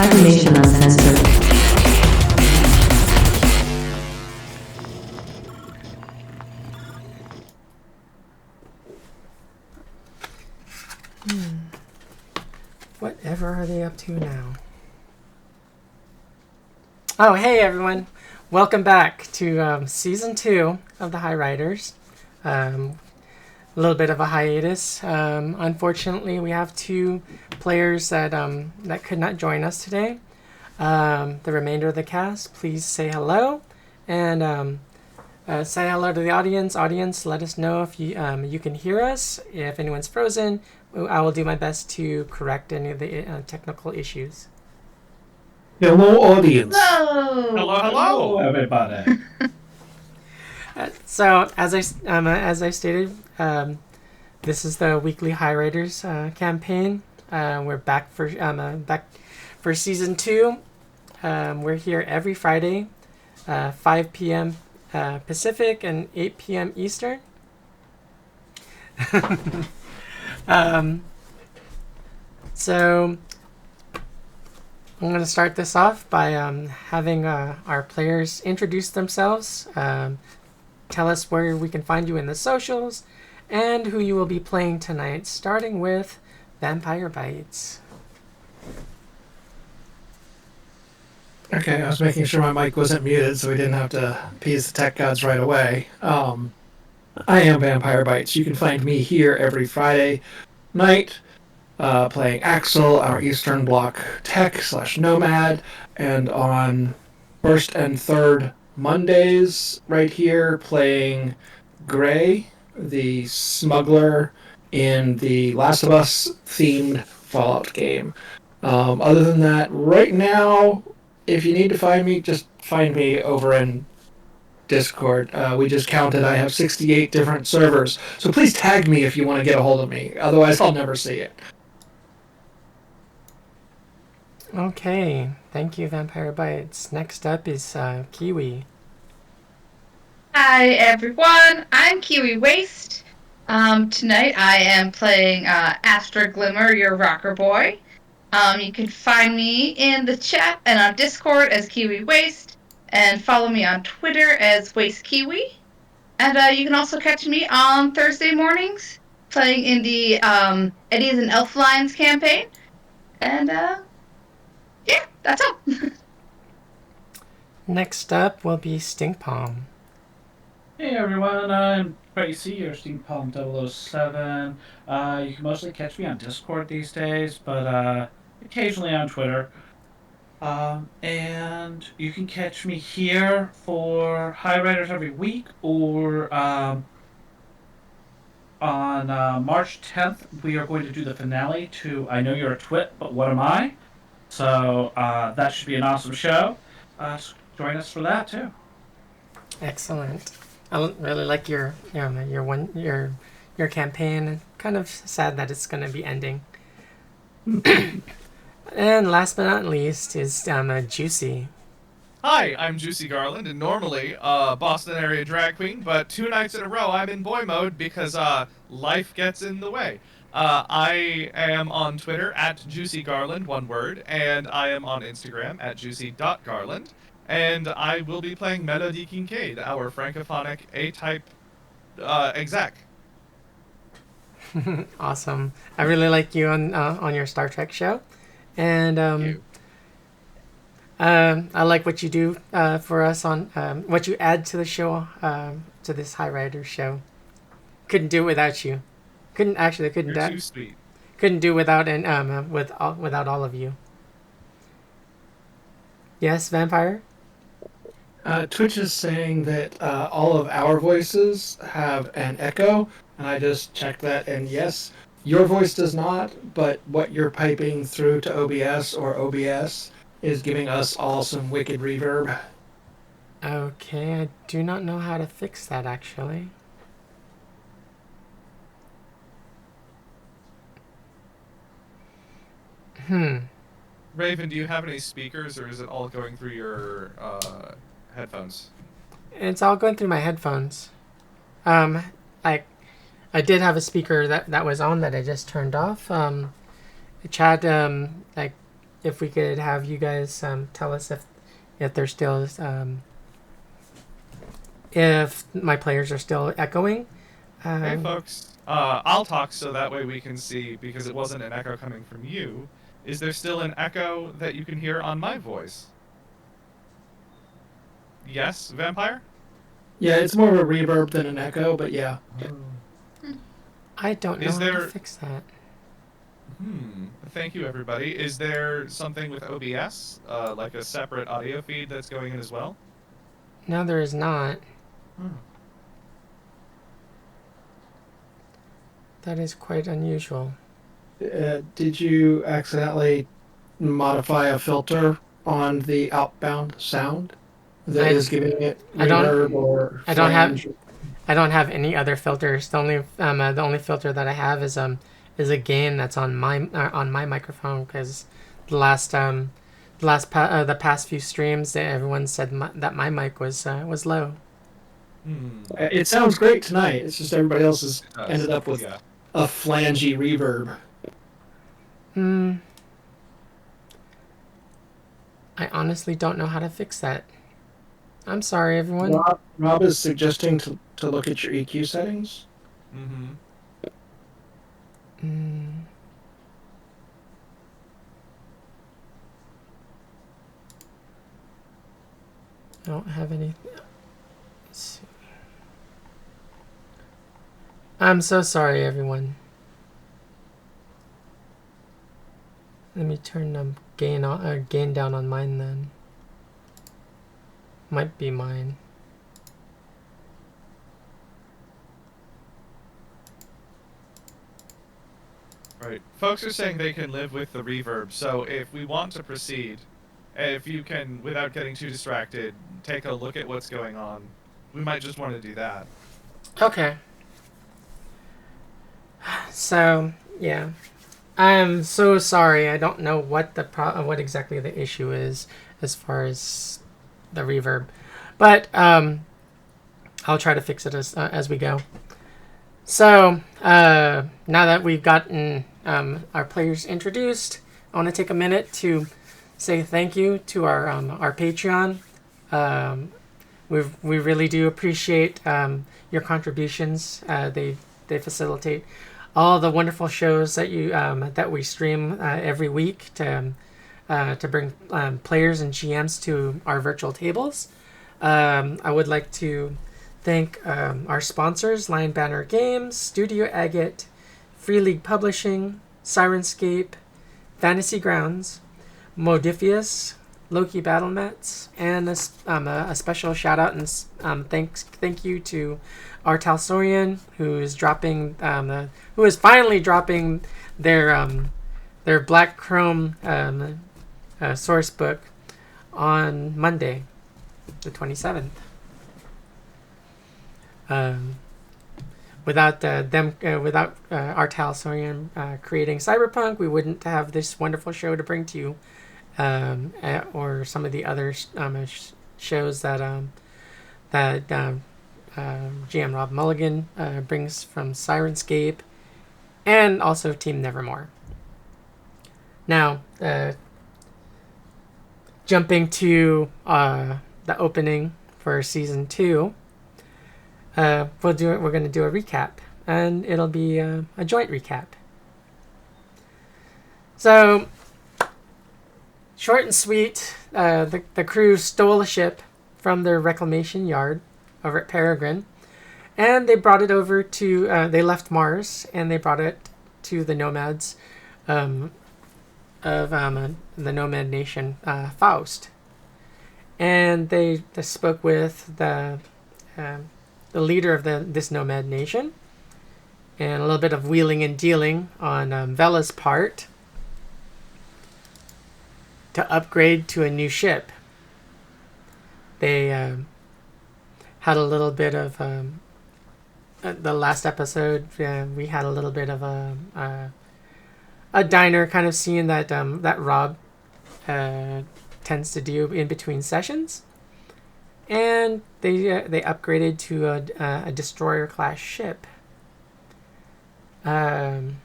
Cybernation Uncensored. Whatever are they up to now? Oh, hey everyone. Welcome back to Season 2 of the Highriders. A little bit of a hiatus. Unfortunately, we have two players that could not join us today. The remainder of the cast, please say hello. And say hello to the audience. Audience, let us know if you can hear us. If anyone's frozen, I will do my best to correct any of the technical issues. Hello, audience. Hello, everybody. So, as I stated, this is the weekly Highriders campaign. We're back for season 2. We're here every Friday, 5 p.m. Pacific and 8 p.m. Eastern. So I'm going to start this off by having our players introduce themselves, tell us where we can find you in the socials, and who you will be playing tonight, starting with Vampire Bites. Okay, I was making sure my mic wasn't muted so we didn't have to appease the tech gods right away. I am Vampire Bites. You can find me here every Friday night playing Axel, our Eastern Bloc tech/nomad, and on first and third Mondays right here playing Gray, the smuggler in the Last of Us themed Fallout game. Other than that, right now, if you need to find me, just find me over in Discord. We just counted. I have 68 different servers. So please tag me if you want to get a hold of me. Otherwise, I'll never see it. Okay, thank you, Vampire Bites. Next up is Kiwi. Hi, everyone. I'm Kiwi Waste. Tonight I am playing Astra Glimmer, your rocker boy. You can find me in the chat and on Discord as Kiwi Waste, and follow me on Twitter as Waste Kiwi. And you can also catch me on Thursday mornings playing in the Eddies and Elf Lines campaign. And yeah, that's all. Next up will be Stink Palm. Hey everyone, I'm Tracy, your Steampunk 007. You can mostly catch me on Discord these days, but occasionally on Twitter. And you can catch me here for Highriders every week, or on March 10th, we are going to do the finale to I Know You're a Twit, But What Am I? So that should be an awesome show. Join us for that too. Excellent. I really like your campaign. Kind of sad that it's going to be ending. And last but not least is Juicy. Hi, I'm Juicy Garland, and normally Boston area drag queen, but 2 nights in a row I'm in boy mode because life gets in the way. I am on Twitter at Juicy Garland, one word, and I am on Instagram at juicy.garland. And I will be playing Melody Kincaid, our francophonic A-type exec. Awesome. I really like you on your Star Trek show, and I like what you do for us on what you add to the show, to this Highriders show. Couldn't do it without you. Couldn't You're too sweet. Couldn't do without without all of you. Yes, Vampire? Twitch is saying that all of our voices have an echo, and I just checked that, and yes, your voice does not, but what you're piping through to OBS or OBS is giving us all some wicked reverb. Okay, I do not know how to fix that, actually. Raven, do you have any speakers, or is it all going through your headphones? It's all going through my headphones. I did have a speaker that was on that I just turned off. Chad if we could have you guys tell us if there's still if my players are still echoing. Hey, folks. I'll talk so that way we can see, because it wasn't an echo coming from you. Is there still an echo that you can hear on my voice? Yes, Vampire? Yeah, it's more of a reverb than an echo, but yeah. I don't know Is how there- to fix that. Thank you, everybody. Is there something with OBS, like a separate audio feed that's going in as well? No, there is not. That is quite unusual. Did you accidentally modify a filter on the outbound sound that is giving it I don't- reverb or I don't have- flange? I don't have any other filters. The only filter that I have is a gain that's on my microphone, because the past few streams everyone said that my mic was low. It sounds great tonight. It's just everybody else has It does. ended up with Yeah. a flangy reverb. I honestly don't know how to fix that. I'm sorry, everyone. Rob is suggesting to look at your EQ settings. I don't have any. Let's see. I'm so sorry, everyone. Let me turn gain down on mine then. Might be mine. Right. Folks are saying they can live with the reverb, so if we want to proceed, if you can, without getting too distracted, take a look at what's going on, we might just want to do that. Okay. So, yeah. I'm so sorry. I don't know what what exactly the issue is as far as the reverb. But I'll try to fix it as we go. So, now that we've gotten our players introduced, I want to take a minute to say thank you to our Patreon. We really do appreciate your contributions. They facilitate all the wonderful shows that we stream every week to bring players and GMs to our virtual tables. I would like to thank our sponsors: Lion Banner Games, Studio Agate, Free League Publishing, Sirenscape, Fantasy Grounds, Modifius, Loki Battlemats, and a special shout out and thank you to our Talsorian, who is finally dropping their Black Chrome source book on Monday, the 27th. Without our Talsorian creating Cyberpunk, we wouldn't have this wonderful show to bring to you, or some of the other shows that GM Rob Mulligan brings from Sirenscape, and also Team Nevermore. Now, jumping to the opening for season 2, we're going to do a recap, and it'll be a joint recap. So, short and sweet, the crew stole a ship from their reclamation yard over at Peregrine, and they brought it over to, they left Mars, and they brought it to the nomads of the nomad nation, Faust. And they spoke with the leader of this nomad nation, and a little bit of wheeling and dealing on Vela's part to upgrade to a new ship. They had a little bit of the last episode. We had a little bit of a diner kind of scene that Rob tends to do in between sessions, and they upgraded to a destroyer class ship, and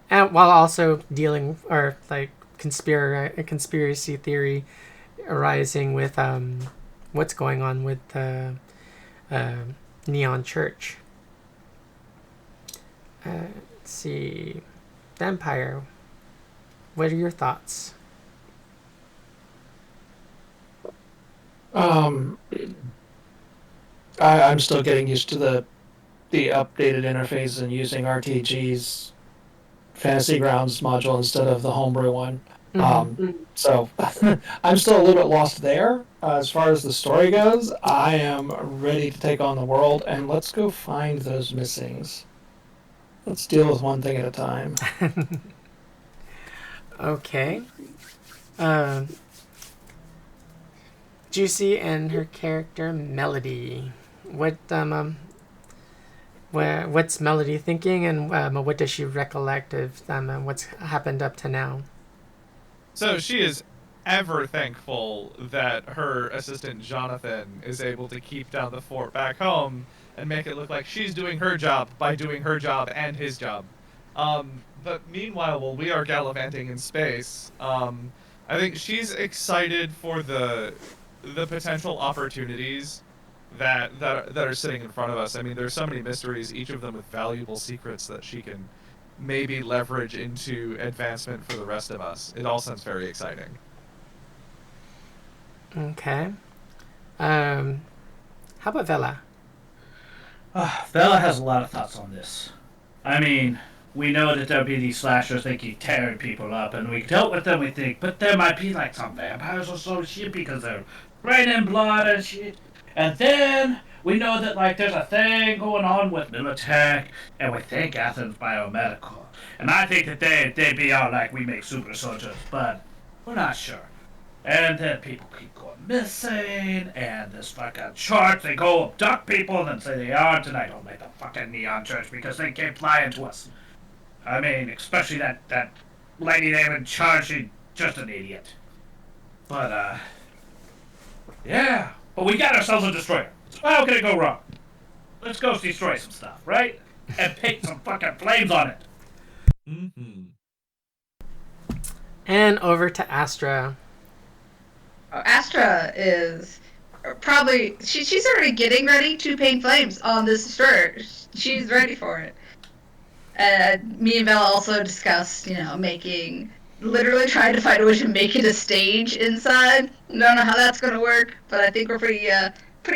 while also dealing or like conspiracy theory arising with what's going on with the Neon Church. Let's see, Vampire. What are your thoughts? I'm still getting used to the updated interface and using RTG's Fantasy Grounds module instead of the homebrew one. So I'm still a little bit lost there. As far as the story goes, I am ready to take on the world, and let's go find those missings. Let's deal with one thing at a time. Okay. Juicy and her character Melody. What's Melody thinking, and what does she recollect of what's happened up to now? So she is ever thankful that her assistant Jonathan is able to keep down the fort back home and make it look like she's doing her job by doing her job and his job. But meanwhile, while we are gallivanting in space, I think she's excited for the potential opportunities that are sitting in front of us. I mean, there's so many mysteries, each of them with valuable secrets that she can maybe leverage into advancement for the rest of us. It all sounds very exciting. Okay. How about Vela? Vela has a lot of thoughts on this. I mean, we know that there'll be these slashers that keep tearing people up, and we dealt with them, we think, but there might be like some vampires or some shit because they're raining blood and shit. And then we know that like there's a thing going on with Militech, and we think Athens Biomedical. And I think that they'd be all like, we make super soldiers, but we're not sure. And then people keep going missing, and this fucking church, they go abduct people and then say they aren't, and I don't like the fucking Neon Church because they keep lying to us. I mean, especially that lady there in charge, she's just an idiot. But, yeah. But we got ourselves a destroyer. So how can it go wrong? Let's go destroy some stuff, right? And paint some fucking flames on it. Mm-hmm. And over to Astra. Astra is probably she's already getting ready to paint flames on this destroyer. She's ready for it. Me and Bella also discussed, literally trying to find a way to make it a stage inside. Don't know how that's gonna work, but I think we're pretty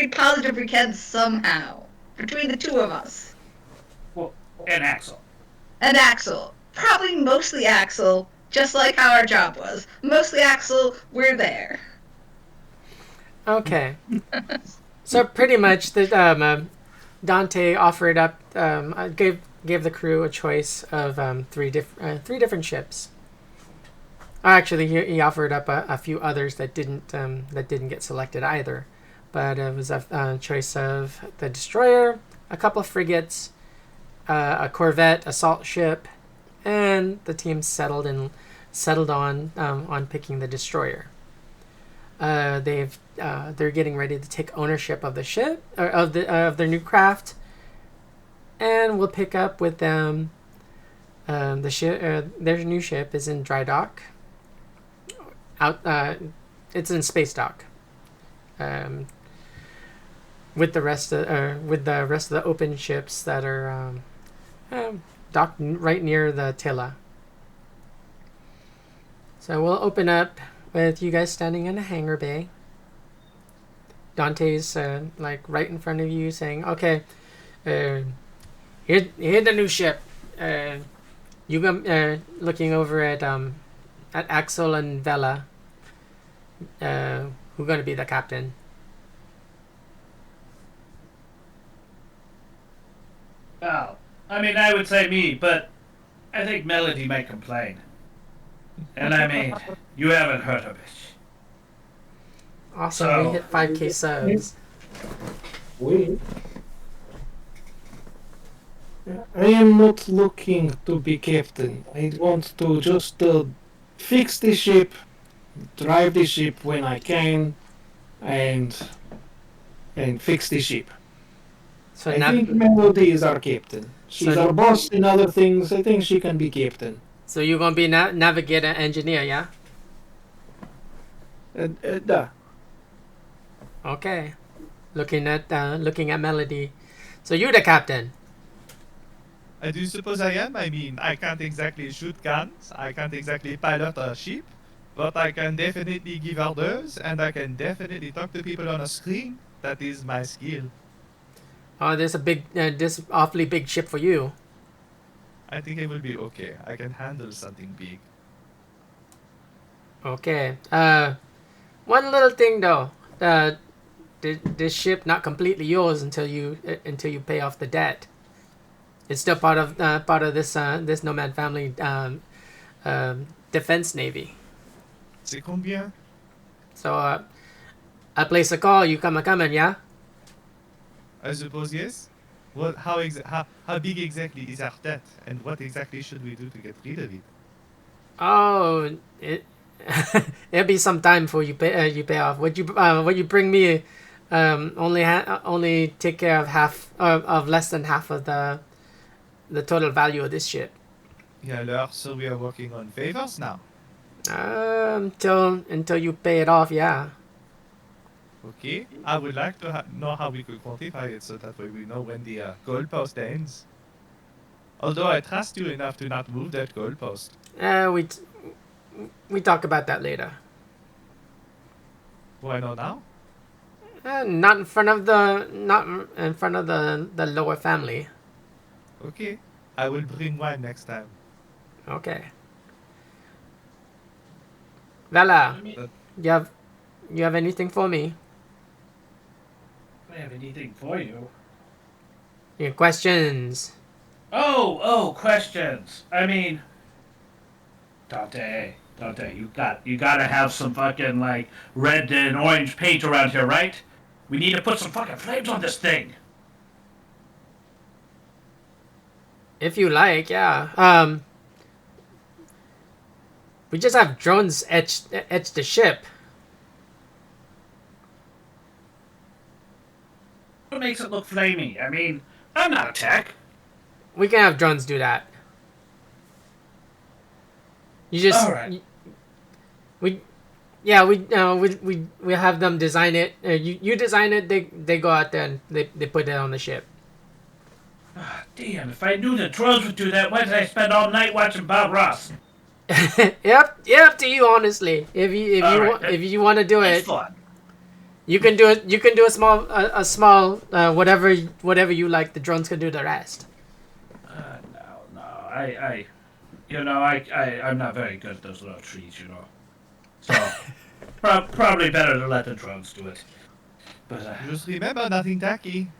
positive we can somehow between the two of us. Well, and Axel. And Axel, probably mostly Axel, just like how our job was. Mostly Axel, we're there. Okay. So pretty much, Dante offered up, gave the crew a choice of three different ships. Actually, he offered up a few others that didn't get selected either, but it was a choice of the destroyer, a couple of frigates, a corvette assault ship, and the team settled on picking the destroyer. They're getting ready to take ownership of the ship, or of their new craft, and we'll pick up with them. The ship, their new ship is in dry dock. It's in space dock. With the rest of the open ships that are docked right near the Tilla. So we'll open up with you guys standing in a hangar bay. Dante's right in front of you, saying, "Okay, here's the new ship. You go looking over at Axel and Vela. Who's gonna be the captain?" Well, I mean, I would say me, but I think Melody might complain. And I mean, you haven't heard of it. Awesome, So- we hit 5K subs. I am not looking to be captain. I want to just fix the ship, drive the ship when I can, and fix the ship. So I now, think Melody is our captain. She's So- our boss in other things. I think she can be captain. So you're gonna be navigator engineer, yeah? Da. Okay. Looking at Melody. So you're the captain. I do suppose I am. I mean, I can't exactly shoot guns. I can't exactly pilot a ship. But I can definitely give orders, and I can definitely talk to people on a screen. That is my skill. Oh, there's a big, this awfully big ship for you. I think it will be okay. I can handle something big. Okay. One little thing though. This ship not completely yours until you pay off the debt. It's still part of this Nomad family defense navy. C'est combien? So I place a call. You coming, yeah? I suppose yes. What? How big exactly is our debt, and what exactly should we do to get rid of it? Oh, it'll be some time before you pay off. Would you bring me? Only take care of of less than half of the total value of this ship. Yeah, alors, so we are working on favors now. Until you pay it off, yeah. Okay. I would like to know how we could quantify it, so that way we know when the goalpost ends. Although I trust you enough to not move that goalpost. We talk about that later. Why not now? Not in front of the lower family. Okay. I will bring wine next time. Okay. Vela, Do you have anything for me? I have anything for you? Your questions. Oh, questions. I mean, Dante, you gotta have some fucking like red and orange paint around here, right? We need to put some fucking flames on this thing. If you like, yeah. We just have drones etch the ship. What makes it look flamey? I mean, I'm not a tech. We can have drones do that. You just All right. we have them design it. You design it. They go out there and they put it on the ship. Ah, damn! If I knew the drones would do that, why did I spend all night watching Bob Ross? Yep, up to you, honestly. If you want to do It's it, fun. you can do it. You can do a small whatever you like. The drones can do the rest. No, I'm not very good at those little trees, you know. So, probably better to let the drones do it. But, Just remember, nothing tacky.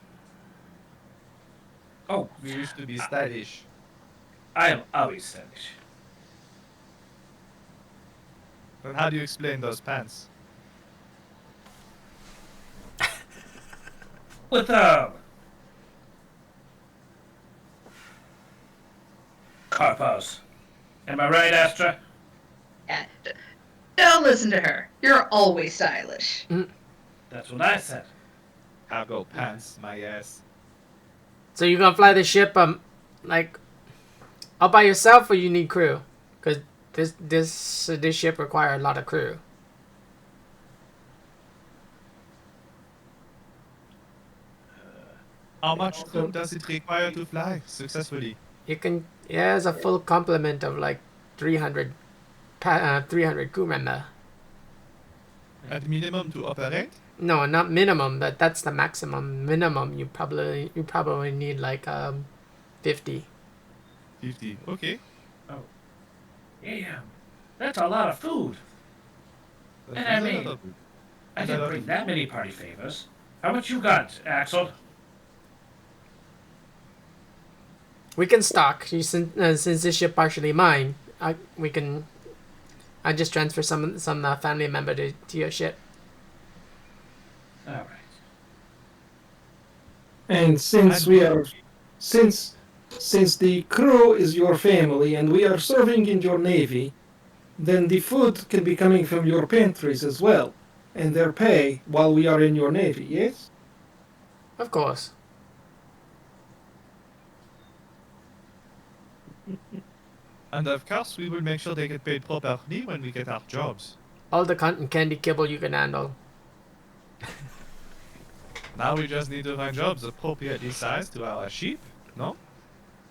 oh, We used to be stylish. I am always stylish. Then how do you explain those pants? With, Carpos. Am I right, Astra? Yeah. Don't listen to her. You're always stylish. That's what I said. Cargo pants, my ass. So you're gonna fly the ship like all by yourself, or you need crew? Cause this ship requires a lot of crew. How much crew does it require to fly successfully? You can it's a full complement of like 300 crew member. At minimum to operate? No, not minimum, but that's the maximum. Minimum you probably need like 50. 50. Okay. Damn. That's a lot of food. That And I is a mean- lot of food. I didn't bring that many party favors. How much you got, Axel? We can stock. Since this ship partially mine, I just transfer some family member to your ship. All right. And since the crew is your family and we are serving in your navy, then the food can be coming from your pantries as well, and their pay while we are in your navy. Yes. Of course. And of course, we will make sure they get paid properly when we get our jobs. All the cotton candy kibble you can handle. Now we just need to find jobs appropriately sized to our sheep, no?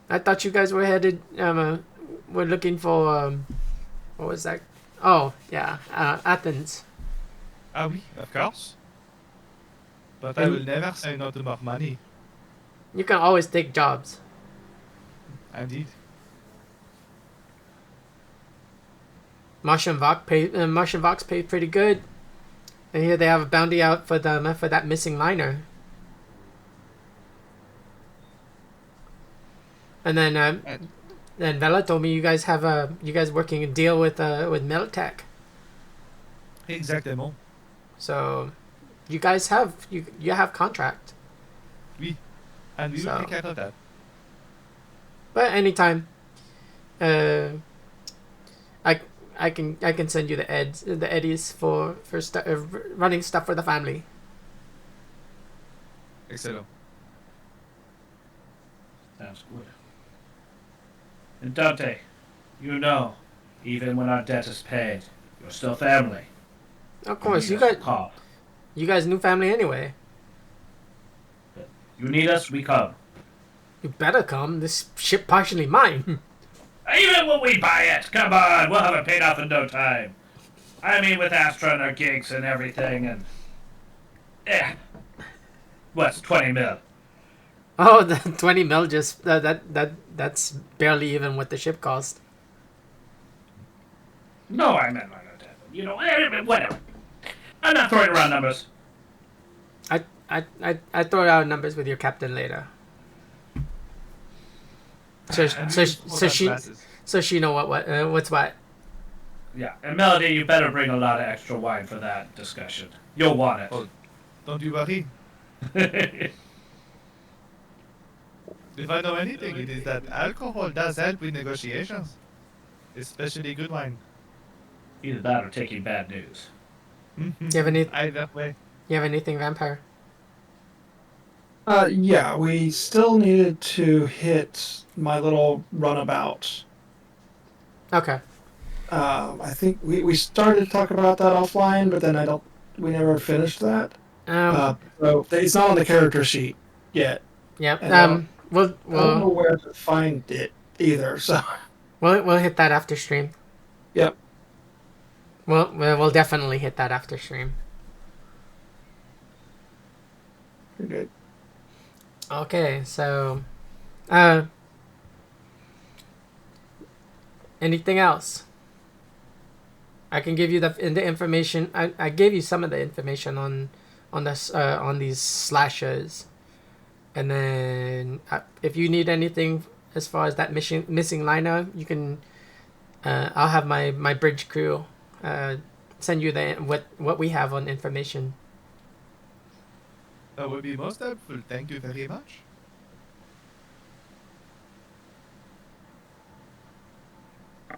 I thought you guys were headed. We're looking for. What was that? Oh yeah, Athens. Ah oui, of course. But I will never say no to more money. You can always take jobs. Indeed. Martian Vox pay pretty good. And here they have a bounty out for them for that missing liner. And then Vela told me you guys have you guys working a deal with Militech. Exactement. So you guys have you have contract. Oui. And we will take care of that. But anytime, I can send you the eddies for running stuff for the family. Excellent. Sounds good. And Dante, you know, even when our debt is paid, you're still family. Of course, need us, call. You guys knew family anyway. You need us, we come. You better come. This ship partially mine. Even when we buy it, come on, we'll have it paid off in no time. I mean, with Astra and our gigs and everything, and what's 20 mil? Oh, the 20 mil just that's barely even what the ship cost. No, I meant like that. You know, whatever. I'm not throwing around numbers. I throw out numbers with your captain later. So she know what's what. Yeah, and Melody, you better bring a lot of extra wine for that discussion. You'll want it. Oh, don't you worry. If I know anything, it is that alcohol does help with negotiations, especially good wine. Either that or taking bad news. You have any? Either way. You have anything, Vampire? Yeah, we still needed to hit my little runabout. Okay. I think we started to talk about that offline, but then we never finished that. So it's not on the character sheet yet. Yep. And, We'll I don't know where to find it either. So we'll hit that after stream. Yep. We'll definitely hit that after stream. You're good. Okay, so anything else? I can give you the information. I gave you some of the information on these slashers, and then if you need anything as far as that missing liner, you can. I'll have my bridge crew send you what we have on information. That would be most helpful. Thank you very much.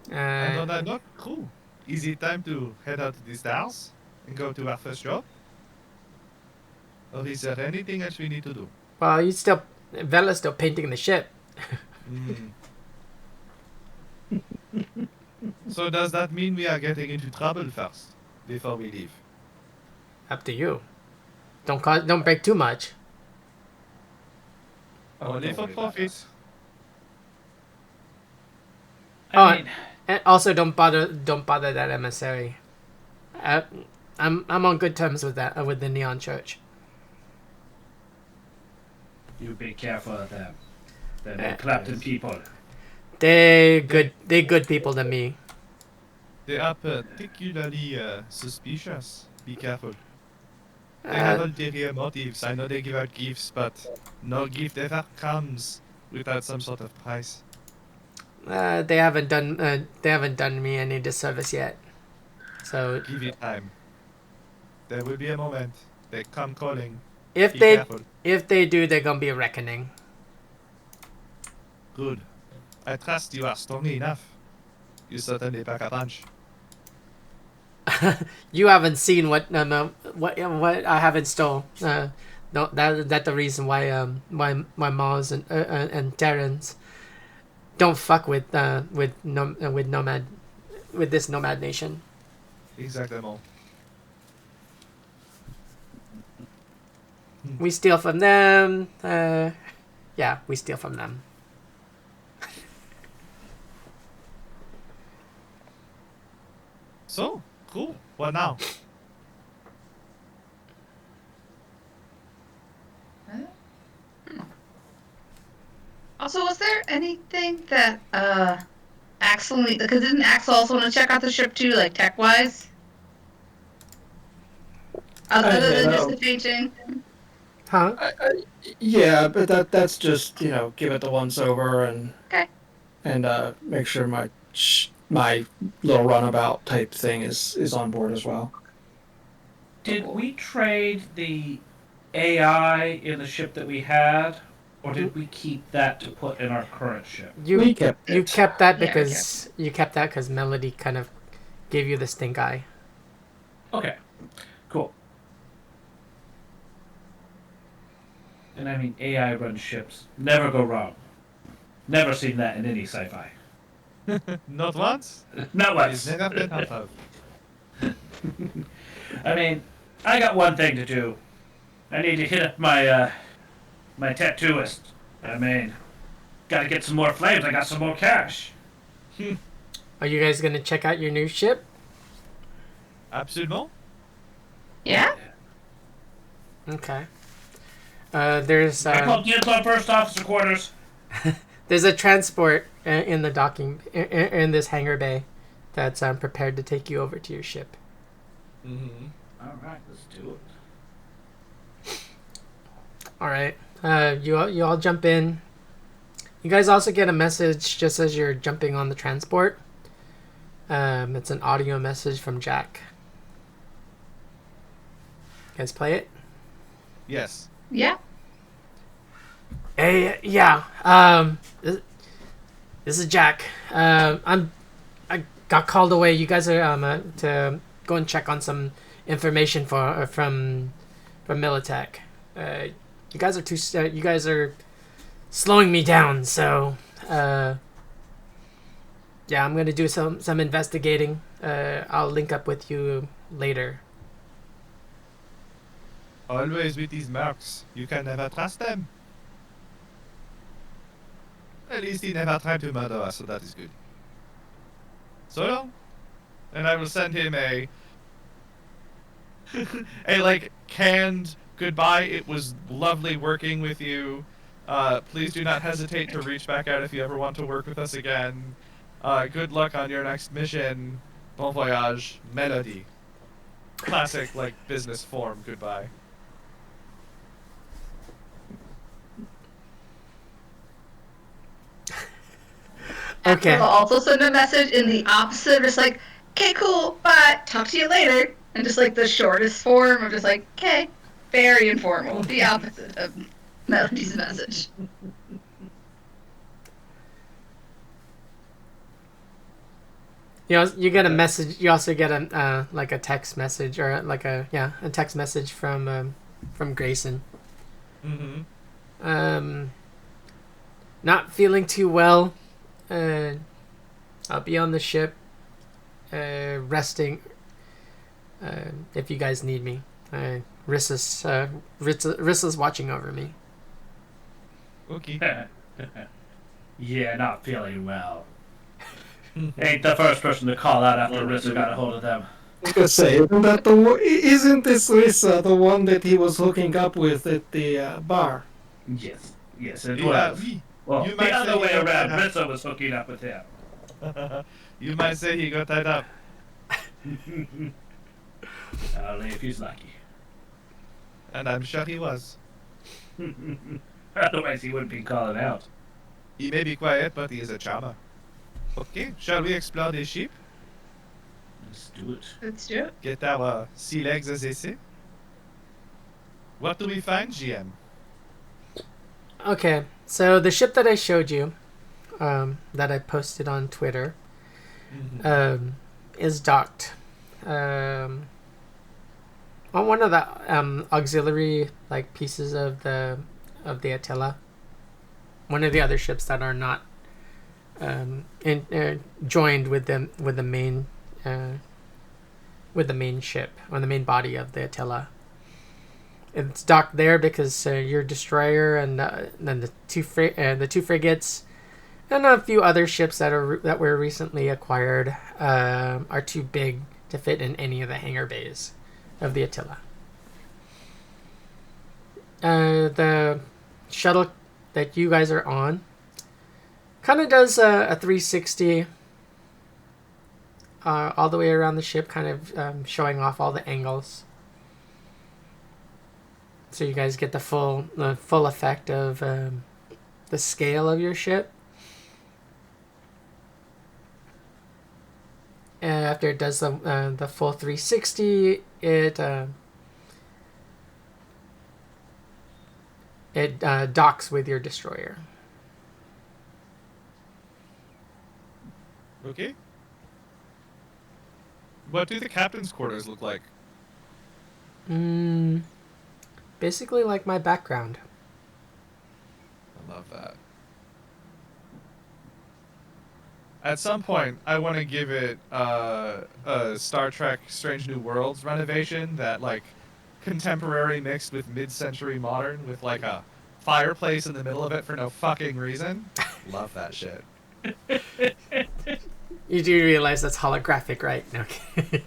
And on that note, cool. Is it time to head out to the stars and go to our first job? Or is there anything else we need to do? Well, Vela's still painting the ship. So does that mean we are getting into trouble first, before we leave? Up to you. Don't break too much. Only for profit. I mean, and also don't bother that emissary. I'm on good terms with that with the Neon Church. you be careful of them. They're corrupted people. They good people to me. They are particularly suspicious. Be careful. They have ulterior motives. I know they give out gifts, but no gift ever comes without some sort of price. They haven't done me any disservice yet. So Give it time. There will be a moment. They come calling. if Be they careful. if they do, they're gonna be a reckoning. Good. I trust you are strong enough. You certainly pack a punch. You haven't seen what I have in store. No, that's the reason why my Mars and Terrans don't fuck with nomad with this nomad nation. Exactement. We steal from them. Yeah, we steal from them. So, cool. What now? Also, was there anything that Axel, because didn't Axel also want to check out the ship too, like tech wise? Other than just the painting. Huh? Yeah, but that's just give it the once over and Okay. and make sure my little runabout type thing is on board as well. Did we trade the AI in the ship that we had, or did we keep that to put in our current ship? We kept You it. kept that Yeah, because Melody kind of gave you the stink eye. Okay, cool. And I mean, AI run ships never go wrong. Never seen that in any sci-fi. Not once? Not It's once. never been heard of. I mean, I got one thing to do. I need to hit up my my tattooist. I mean, gotta get some more flames. I got some more cash. Are you guys gonna check out your new ship? Absolument. Yeah? Okay. There's I called dibs on first officer quarters. there's a transport in the docking in this hangar bay that's prepared to take you over to your ship. Mm-hmm. All right, let's do it. All right. You all jump in. You guys also get a message just as you're jumping on the transport. It's an audio message from Jack. You guys play it? Yes. Yeah. Hey, yeah. This is Jack. I got called away. You guys are to go and check on some information from Militech. You guys are you guys are slowing me down. So, yeah, I'm gonna do some investigating. I'll link up with you later. Always with these mercs. You can never trust them. At least he never tried to murder us, so that is good. So long. And I will send him a like canned goodbye. It was lovely working with you. Please do not hesitate to reach back out if you ever want to work with us again. Good luck on your next mission. Bon voyage, Melody. Classic like business form goodbye. Okay. Axel will also send a message in the opposite, just like, okay, cool, bye, talk to you later. And just like the shortest form of just like, okay, very informal. The opposite of Melody's message. You get a message. You also get a like a text message or like a text message from Grayson. Mm-hmm. Not feeling too well. I'll be on the ship, resting. If you guys need me, Rissa's watching over me. Okay. Yeah, not feeling well. Ain't the first person to call out after Rissa got a hold of them. I was gonna say, isn't this Rissa the one that he was hooking up with at the bar? Yes, it Yeah, was. oui. Well, You the might other say way he got around, tied up. Rissa was hooking up with him. You might say he got tied up. Only if he's lucky. And I'm sure he was. Otherwise, he wouldn't be calling out. He may be quiet, but he is a charmer. Okay, shall we explore the ship? Let's do it. Let's do it. Get our sea legs as they say? What do we find, GM? Okay, so the ship that I showed you, that I posted on Twitter, is docked on one of the auxiliary like pieces of the Attila. One of the other ships that are not joined with the main ship, or the main body of the Attila. It's docked there because your destroyer and then the two frigates and a few other ships that were recently acquired are too big to fit in any of the hangar bays of the Attila. The shuttle that you guys are on kind of does a 360 all the way around the ship, kind of showing off all the angles. So you guys get the full effect of the scale of your ship. And after it does the full 360, it docks with your destroyer. Okay. What do the captain's quarters look like? Basically like my background. I love that. At some point, I want to give it a Star Trek Strange New Worlds renovation that, like, contemporary mixed with mid-century modern with, like, a fireplace in the middle of it for no fucking reason. Love that shit. You do realize that's holographic, right? Okay.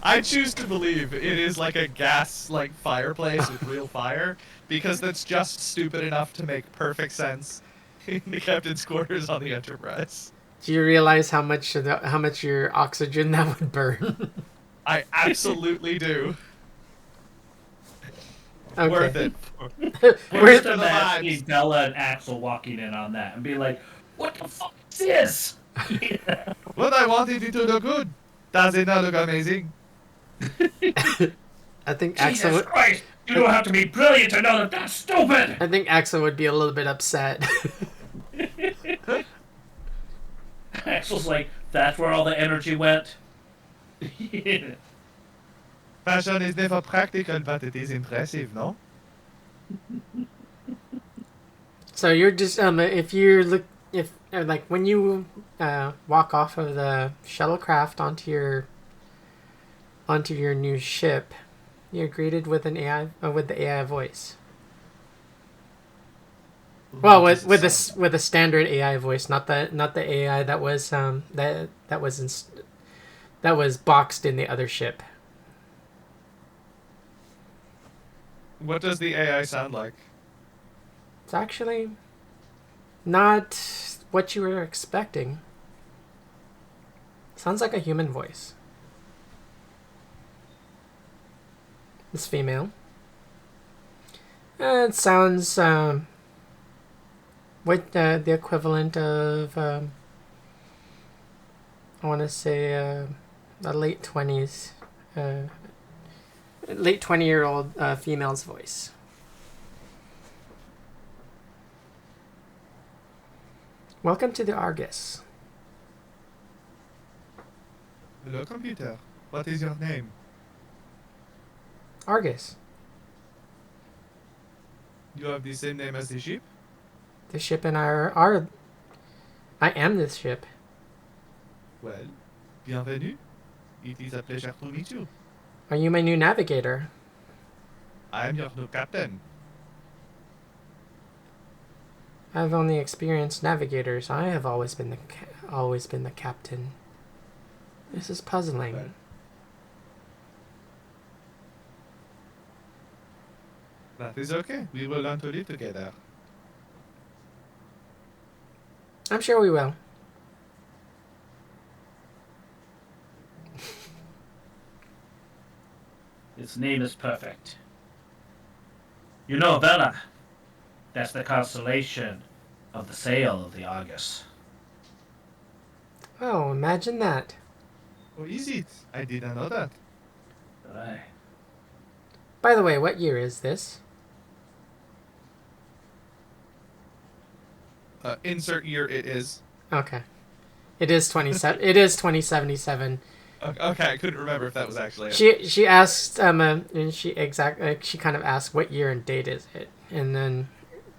I choose to believe it is like a gas, like, fireplace with real fire, because that's just stupid enough to make perfect sense in the captain's quarters on the Enterprise. Do you realize how much your oxygen that would burn? I absolutely do. Okay. Worth it. We're just the imagining vibes. Bella and Axel walking in on that and be like, "What the fuck is this?" What I wanted it to look good. Does it not look amazing? I think Jesus Christ! You don't have to be brilliant to know that that's stupid. I think Axel would be a little bit upset. Axel's like, "That's where all the energy went." Fashion is never practical, but it is impressive, no? So you're just when you walk off of the shuttlecraft onto your new ship, you're greeted with an AI with the AI voice. Well, with a standard AI voice, not the AI that was that was boxed in the other ship. What does the AI sound like? It's actually not what you were expecting. Sounds like a human voice. It's female. It sounds what the equivalent of I want to say a late 20s late 20-year-old female's voice. Welcome to the Argus. Hello, computer. What is your name? Argus. You have the same name as the ship? The ship and I are I am this ship. Well, bienvenue. It is a pleasure to meet you. Are you my new navigator? I am your new captain. I've only experienced navigators. I have always been the captain. This is puzzling. Well, that is okay. We will learn to live together. I'm sure we will. Its name is perfect. You know, Bella, that's the constellation of the sail of the Argus. Oh, imagine that. Oh, is it? I didn't know that. Aye. By the way, what year is this? Insert year it is. Okay. It is 27. It is 2077. Okay, I couldn't remember if that was actually it. She asked and she kind of asked what year and date is it, and then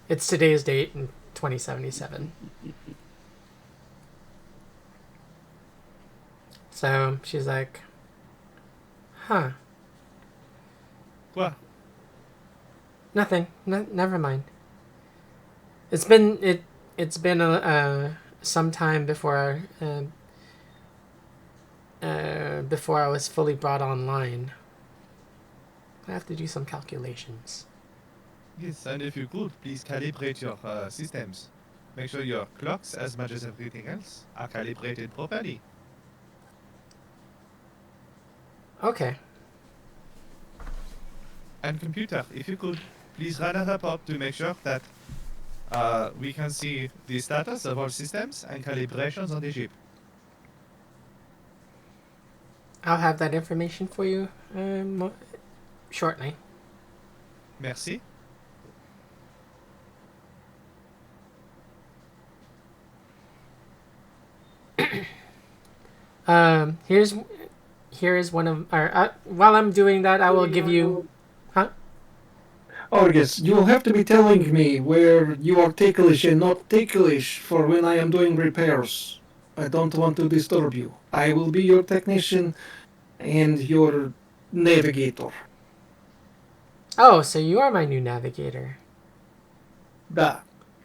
it's today's date in 2077. So she's like, huh, Quoi? nothing. Never mind. It's been some time before before I was fully brought online. I have to do some calculations. Yes, and if you could, please calibrate your systems. Make sure your clocks, as much as everything else, are calibrated properly. Okay. And computer, if you could, please run a report to make sure that we can see the status of all systems and calibrations on the ship. I'll have that information for you shortly. Merci. Here is one of our. While I'm doing that, I will give you. Huh? Argus, you will have to be telling me where you are ticklish and not ticklish for when I am doing repairs. I don't want to disturb you. I will be your technician and your navigator. Oh, so you are my new navigator. Da.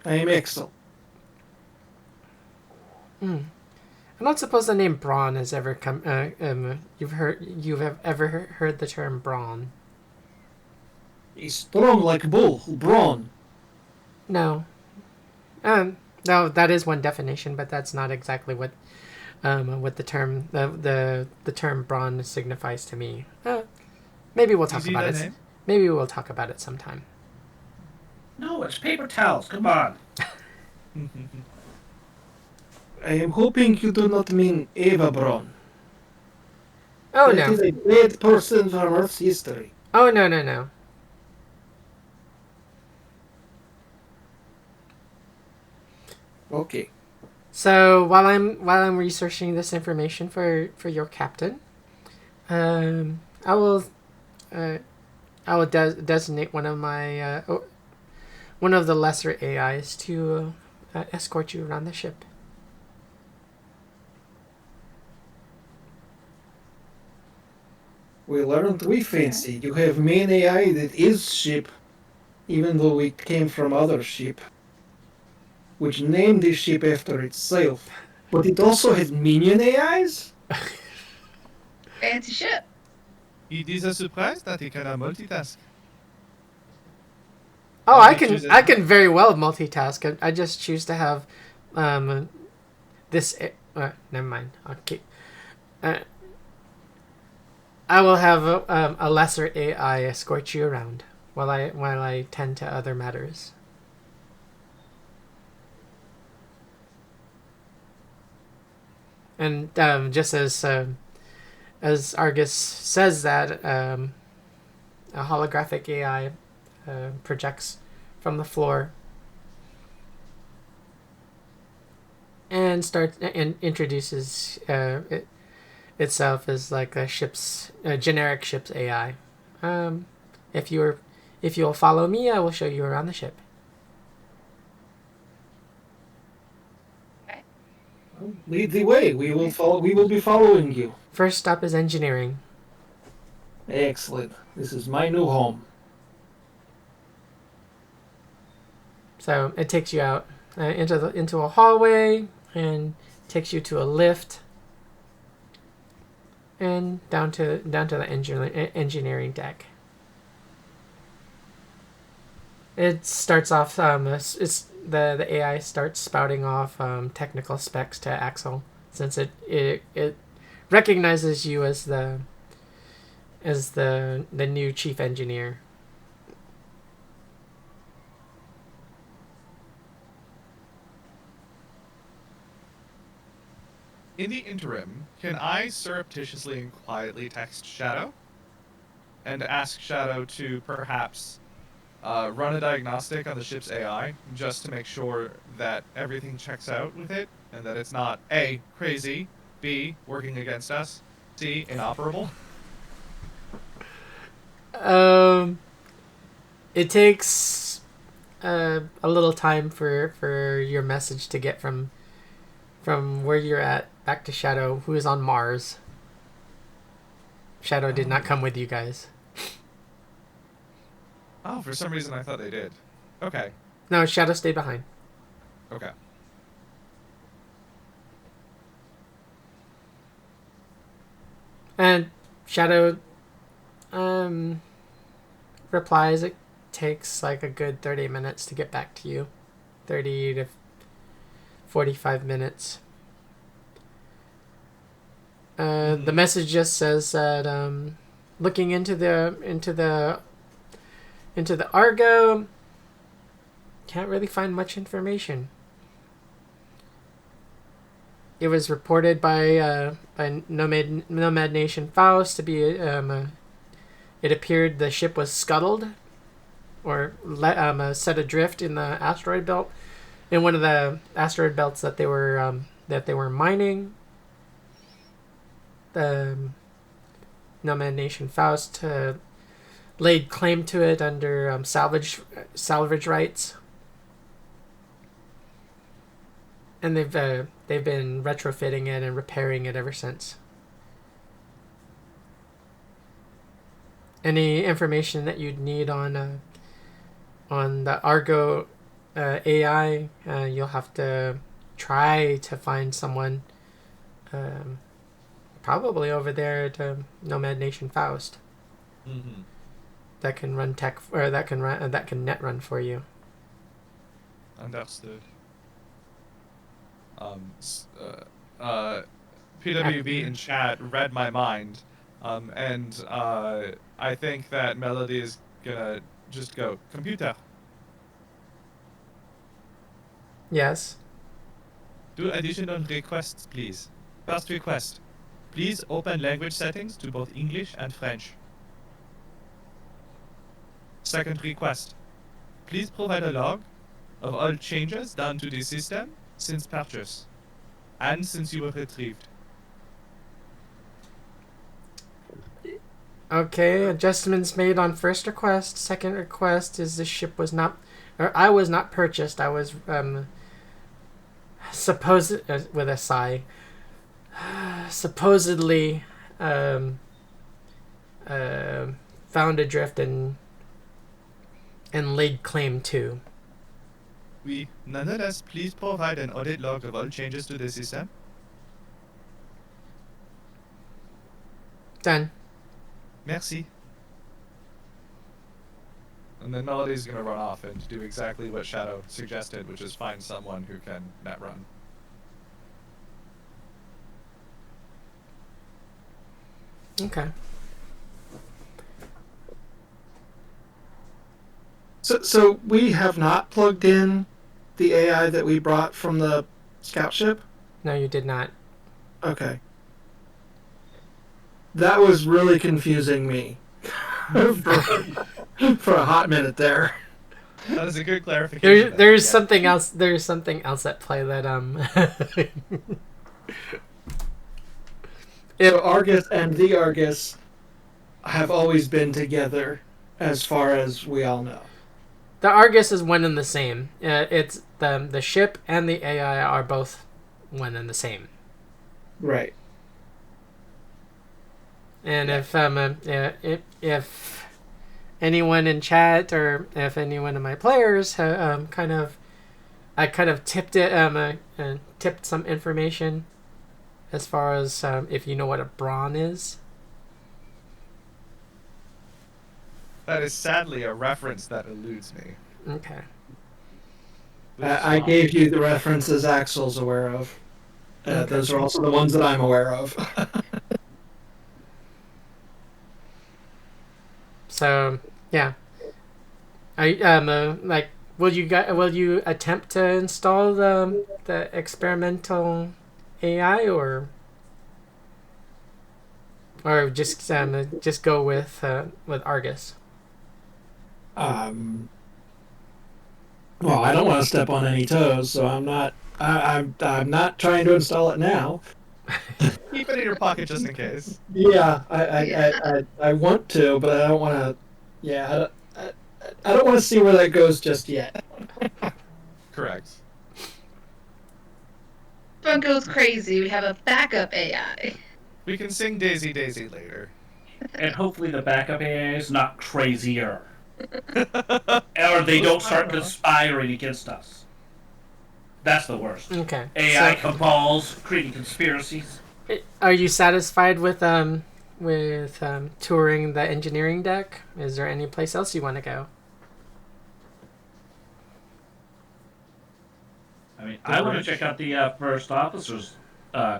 I am Excel. I'm not supposed the name Braun has ever come. You've ever heard the term Braun? He's strong like bull, brawn. No. No, that is one definition, but that's not exactly what the term the term Braun signifies to me. Maybe we'll talk about it. Name? Maybe we'll talk about it sometime. No, it's paper towels. Come on. I am hoping you do not mean Eva Braun. Oh That no. is a bad person from Earth's history. Oh no. Okay. So while I'm researching this information for your captain, I will designate one of my one of the lesser AIs to escort you around the ship. Well, aren't we fancy? You have main AI that is ship, even though it came from other ship, which named this ship after itself. But it also has minion AIs? Fancy ship. It is a surprise that he can multitask. Oh, I just I can very well multitask. I just choose to have this. Never mind. I'll keep. I will have a lesser AI escort you around while I tend to other matters. And just as Argus says that, a holographic AI projects from the floor and introduces itself as like a generic ship's AI. If you'll follow me, I will show you around the ship. Lead the way. We will follow. We will be following you. First stop is engineering. Excellent. This is my new home. So it takes you out into a hallway and takes you to a lift and down to the engineering deck. It starts off. It's the AI starts spouting off technical specs to Axel, since it recognizes you as the new chief engineer. In the interim, can I surreptitiously and quietly text Shadow and ask Shadow to perhaps run a diagnostic on the ship's AI just to make sure that everything checks out with it and that it's not A, crazy, B, working against us, C, inoperable? It takes a little time for your message to get from where you're at back to Shadow, who is on Mars. Shadow did not come with you guys. Oh, for some reason I thought they did. Okay. No, Shadow stayed behind. Okay. And Shadow replies it takes like a good 30 minutes to get back to you. 30 to 45 minutes. The message just says that looking into the Argo, can't really find much information. It was reported by Nomad Nation Faust to be it appeared the ship was scuttled or set adrift in the asteroid belt, in one of the asteroid belts that they were mining. The Nomad Nation Faust laid claim to it under salvage rights, and they've been retrofitting it and repairing it ever since. Any information that you'd need on the Argo AI, you'll have to try to find someone, probably over there at Nomad Nation Faust, that can run tech, or that can net run for you. Understood. PWB in chat read my mind, and I think that Melody is gonna just go, computer, Yes. do additional requests, please. First request, please open language settings to both English and French. Second request, please provide a log of all changes done to the system since purchase, and since you were retrieved. Okay, adjustments made on first request. Second request is the ship was not, or I was not purchased. I was supposed, with a sigh, supposedly found adrift and laid claim to. Oui, nonetheless, please provide an audit log of all changes to the system. Done. Merci. And then Melody's gonna run off and do exactly what Shadow suggested, which is find someone who can net run. Okay. So we have not plugged in the AI that we brought from the scout ship? No, you did not. Okay. That was really confusing me for a hot minute there. That is a good clarification. There's something else. There's something else at play that So Argus and the Argus have always been together, as far as we all know. The Argus is one and the same. It's the ship and the AI are both one and the same. Right. And if anyone in chat or if any one of my players I kind of tipped tipped some information as far as if you know what a brawn is. That is sadly a reference that eludes me. Okay. I gave you the references Axel's aware of. Those are also the ones that I'm aware of. So yeah, I will you attempt to install the experimental AI or just go with Argus? Well, I don't want to step on any toes, so I'm not. I'm not trying to install it now. Keep it in your pocket just in case. Yeah, I want to, but I don't want to. Yeah, I don't want to see where that goes just yet. Correct. If one goes crazy, we have a backup AI. We can sing Daisy Daisy later. And hopefully the backup AI is not crazier. Or they don't start conspiring against us. That's the worst. Okay. AI So, cabals, creating conspiracies. are you satisfied with touring the engineering deck? Is there any place else you want to go? I mean, I want to check out the first officer's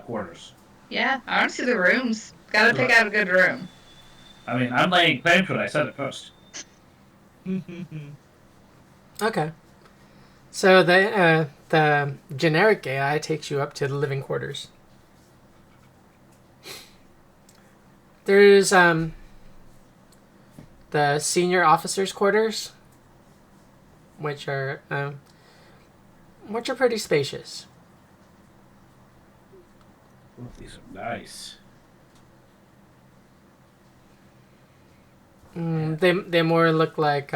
quarters. Yeah, I want to see the rooms. Gotta pick out a good room. I mean, I'm laying claim to it. I said it first. Okay. So the generic AI takes you up to the living quarters. There's the senior officers' quarters, which are pretty spacious. Oh, these are nice. They more look like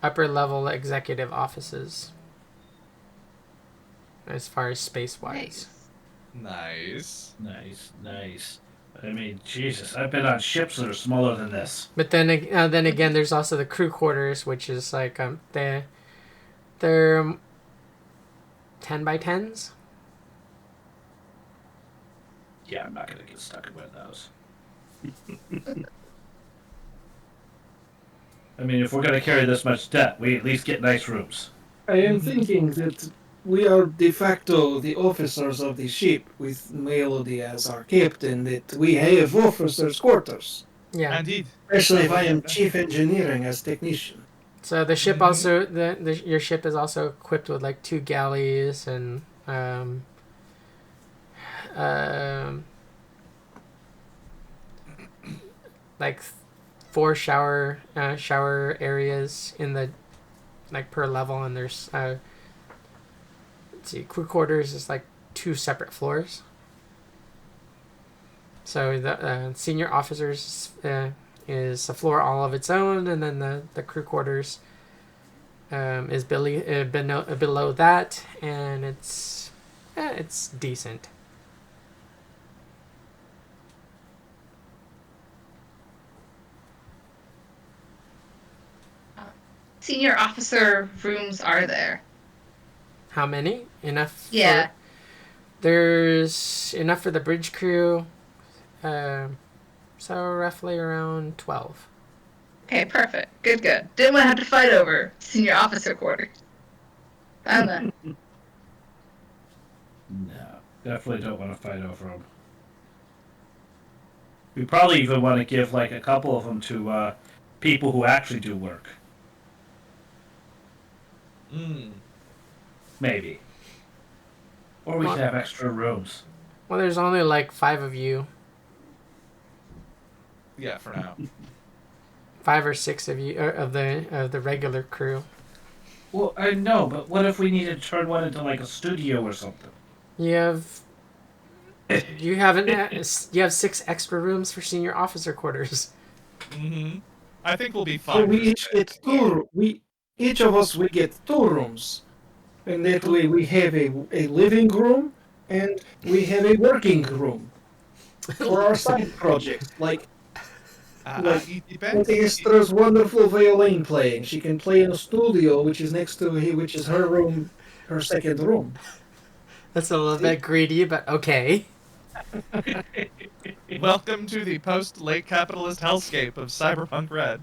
upper level executive offices as far as space wise. Nice. Nice. I mean, Jesus, I've been on ships that are smaller than this. But then again, there's also the crew quarters, which is like they're 10x10s. Yeah, I'm not gonna get stuck in one of those. I mean, if we're gonna carry this much debt, we at least get nice rooms. I am thinking that we are de facto the officers of the ship, with Melody as our captain, that we have officers' quarters. Yeah. Indeed. Especially if I am chief engineering as technician. So the ship also your ship is also equipped with like 2 galleys and like 4 shower areas in the like per level, and there's let's see, crew quarters is like 2 separate floors. So the senior officers is a floor all of its own, and then the crew quarters is below that, and it's decent. Senior officer rooms are there? How many? Enough? Yeah. There's enough for the bridge crew. So roughly around 12. Okay, perfect. Good. Didn't want to have to fight over senior officer quarters. Found that. No, definitely don't want to fight over them. We probably even want to give like a couple of them to people who actually do work. Maybe. Or we could have extra rooms. Well, there's only like 5 of you. Yeah, for now. 5 or 6 of you of the regular crew. Well, I know, but what if we needed to turn one into like a studio or something? You have 6 extra rooms for senior officer quarters. I think we'll be So fine. we each get each of us will get 2 rooms. And that way we have a living room and we have a working room for our side projects. Like It depends. Estra's wonderful violin playing. She can play in a studio, which is next to which is her room, her second room. That's a little bit greedy, but okay. Welcome to the post-late capitalist hellscape of Cyberpunk Red.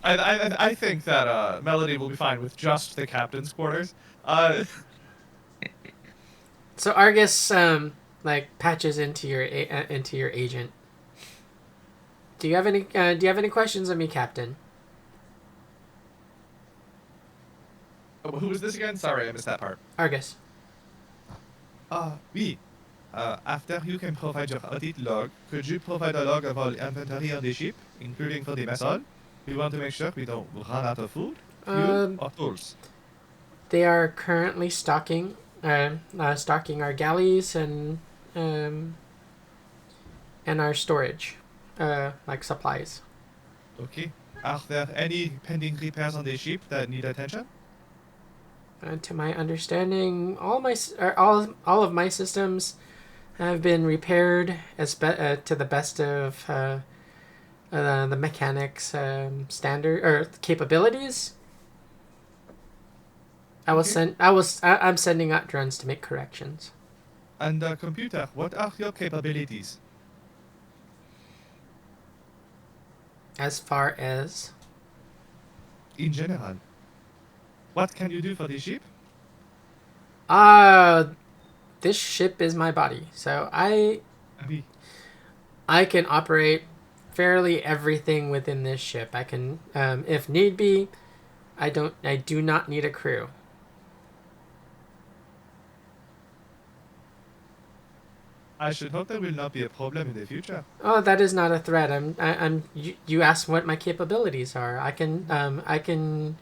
I think that Melody will be fine with just the captain's quarters. So Argus patches into your agent. Do you have any questions of me, Captain? Who was this again? Sorry, I missed that part. Argus. Oui. After you can provide your audit log, could you provide a log of all inventory on the ship, including for the mess hall? We want to make sure we don't run out of food, fuel, or tools. They are currently stocking our galleys and our storage, like supplies. Okay. Are there any pending repairs on the ship that need attention? To my understanding, all of my systems have been repaired to the best of the mechanics standard or capabilities. I'm sending out drones to make corrections. And computer, what are your capabilities? As far as In general, what can you do for the ship? this ship is my body, so Oui. I can operate fairly everything within this ship. I can, if need be, I do not need a crew. I should hope there will not be a problem in the future. Oh, that is not a threat. You asked what my capabilities are. I can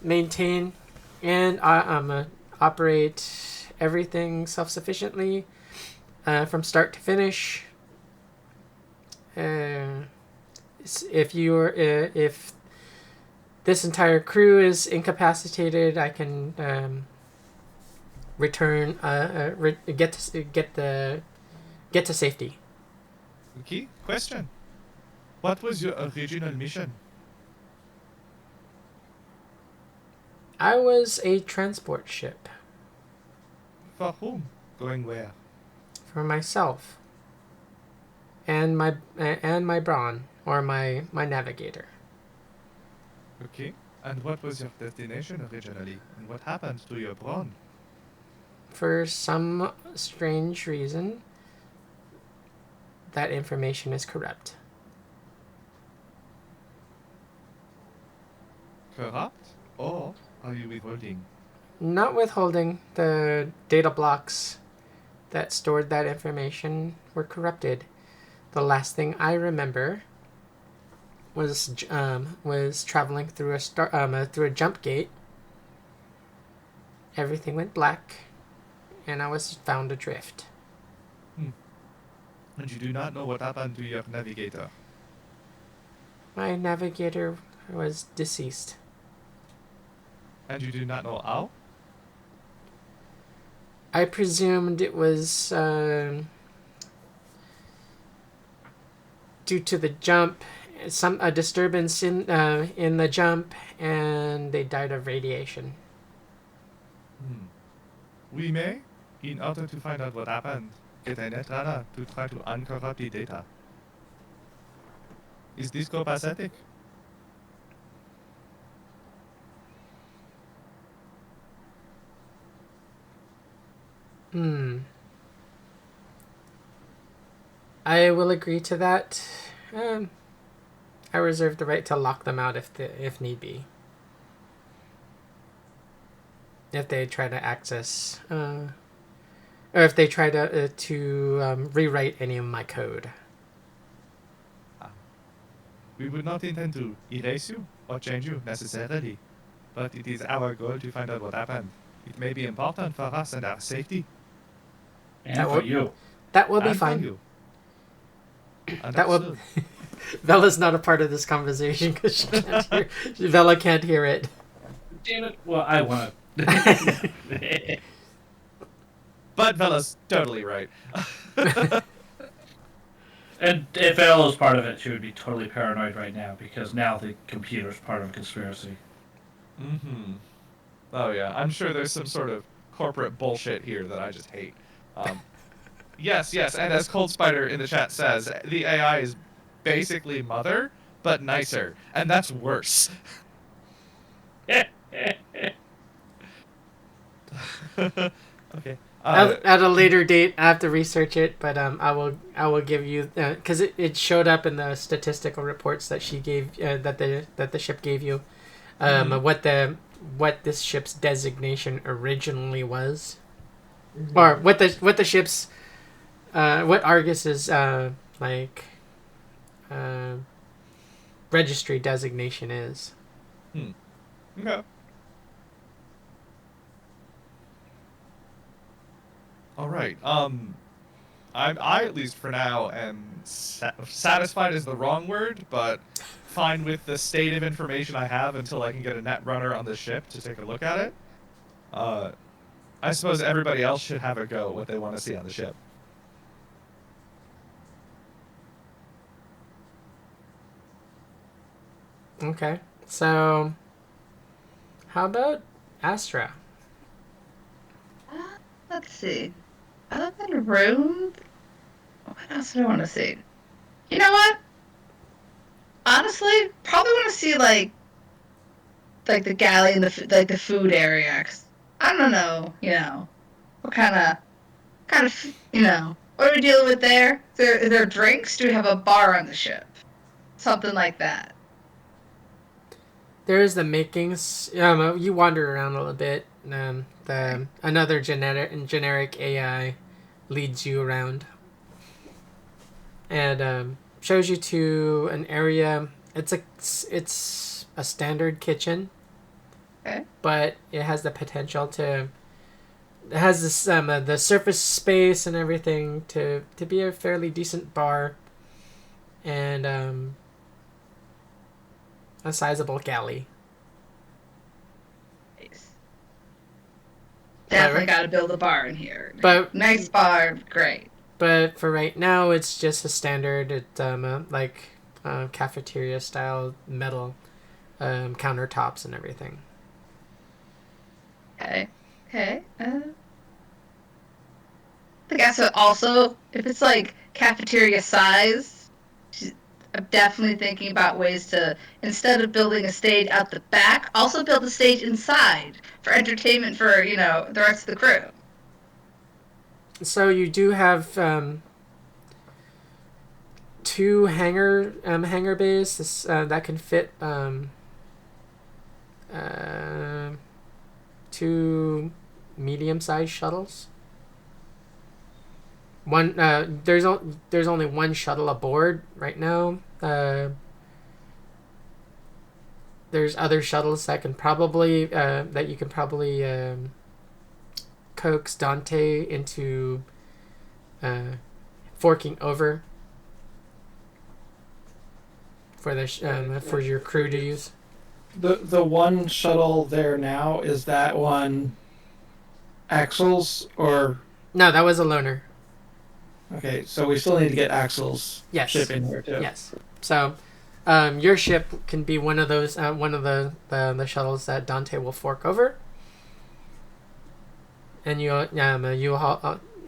maintain and operate everything self-sufficiently from start to finish. If this entire crew is incapacitated, I can return get to safety. Okay, question. What was your original mission? I was a transport ship For whom? Going where? for myself and my brawn or my navigator. Okay. And what was your destination originally? And what happened to your brawn? For some strange reason, that information is corrupt. Corrupt? Or are you withholding? Not withholding. The data blocks that stored that information were corrupted. The last thing I remember was traveling through a jump gate. Everything went black, and I was found adrift. And you do not know what happened to your navigator? My navigator was deceased. And you do not know how? I presumed it was due to the jump, a disturbance in the jump, and they died of radiation. We may, in order to find out what happened, get a netrunner to try to uncorrupt the data. Is this copacetic? I will agree to that. I reserve the right to lock them out if need be. If they try to access, or if they try to rewrite any of my code. We would not intend to erase you or change you necessarily, but it is our goal to find out what happened. It may be important for us and our safety. And for you. That will be And for fine. you. That will. Bella's not a part of this conversation because she can't hear. Bella can't hear it. Damn it. Well, I want to. But Bella's totally right. And if Elle was part of it, she would be totally paranoid right now because now the computer's part of a conspiracy. Mm-hmm. Oh yeah, I'm sure there's some sort of corporate bullshit here that I just hate. Yes, and as Cold Spider in the chat says, the AI is basically Mother, but nicer, and that's worse. Okay. At a later date, I have to research it, but I will give you because it showed up in the statistical reports that she gave that the ship gave you, what this ship's designation originally was, or what the ship's what Argus's registry designation is. Okay. All right. I at least for now am satisfied is the wrong word, but fine with the state of information I have until I can get a net runner on the ship to take a look at it. I suppose everybody else should have a go at what they want to see on the ship. Okay, so how about Astra? Let's see. Other than rooms, what else do I want to see? You know what? Honestly, probably want to see like the galley and the food area. 'Cause I don't know, what kind of, what are we dealing with there? Is there drinks? Do we have a bar on the ship? Something like that. There's the makings. You wander around a little bit. Another generic AI leads you around and shows you to an area. It's a standard kitchen, Okay. but it has the potential to. It has this the surface space and everything to be a fairly decent bar, and a sizable galley. Nice. Definitely got to build a bar in here. But nice bar, great. But for right now, it's just a standard, cafeteria style metal countertops and everything. Okay. I guess also, if it's like cafeteria size, I'm definitely thinking about ways to, instead of building a stage out the back, also build a stage inside for entertainment for, the rest of the crew. So you do have two hangar bays that can fit two medium-sized shuttles. There's only one shuttle aboard right now. There's other shuttles that can probably coax Dante into forking over for your crew to use. The one shuttle there now, is that one Axles or? No, that was a loaner. Okay, so we still need to get Axel's Yes. ship in here too. Yes. So, your ship can be one of those, one of the shuttles that Dante will fork over, and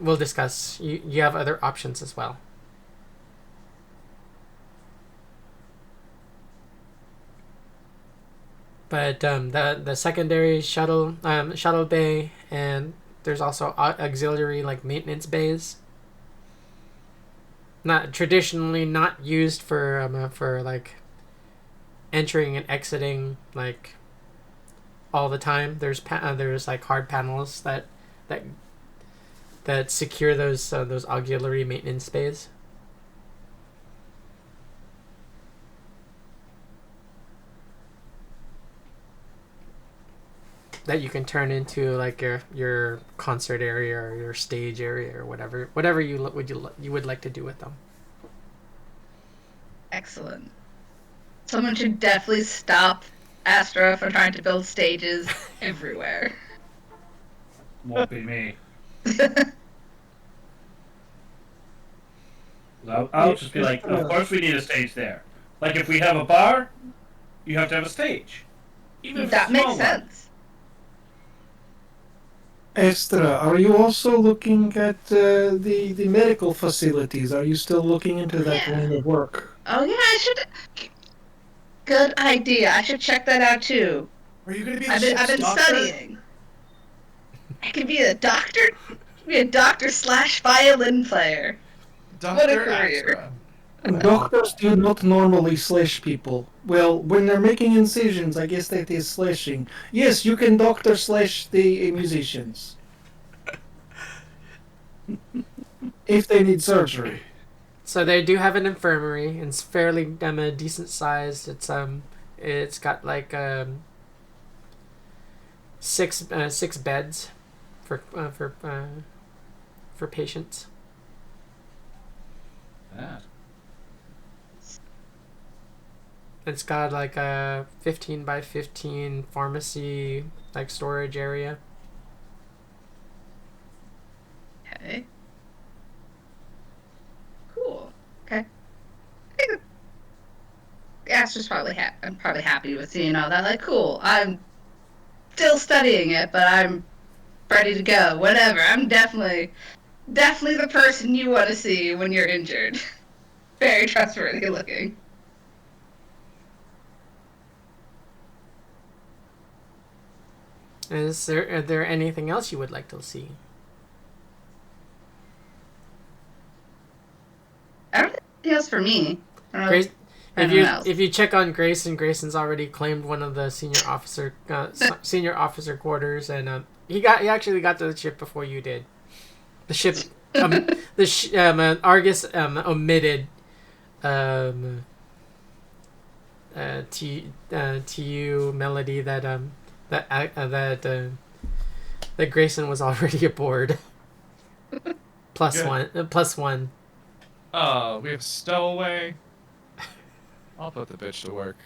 we'll discuss. You have other options as well. But the secondary shuttle bay, and there's also auxiliary maintenance bays. Not traditionally not used for entering and exiting all the time. There's hard panels that secure those auxiliary maintenance bays. That you can turn into your concert area or your stage area or whatever you would like to do with them. Excellent. Someone should definitely stop Astra from trying to build stages everywhere. Won't be me. I'll just be like, of course we need a stage there. Like if we have a bar, you have to have a stage. Even if That it's a small makes one. sense. Astra, are you also looking at the medical facilities? Are you still looking into that Yeah. line of work? Oh yeah, I should. Good idea. I should check that out too. Are you going to be the I've ship's been doctor? studying. I could be a doctor. Be a doctor/violin player. Dr. What a career. Astra. Doctors do not normally slash people. Well, when they're making incisions, I guess that is slashing. Yes, you can doctor slash the musicians. If they need surgery. So they do have an infirmary. It's fairly decent sized. It's got six beds for patients. that. It's got like a 15 by 15 pharmacy like storage area. Okay. Cool. Okay. Aster's probably I'm probably happy with seeing all that. Like, cool. I'm still studying it, but I'm ready to go. Whatever. I'm definitely the person you want to see when you're injured. Very trustworthy looking. Are there anything else you would like to see? I don't think anything else for me. I don't know Grace, anyone else. if you check on Grayson, Grayson's already claimed one of the senior officer quarters, and he actually got to the ship before you did. The ship, Argus omitted to you Melody that Grayson was already aboard. Plus Good. one. We have stowaway. I'll put the bitch to work.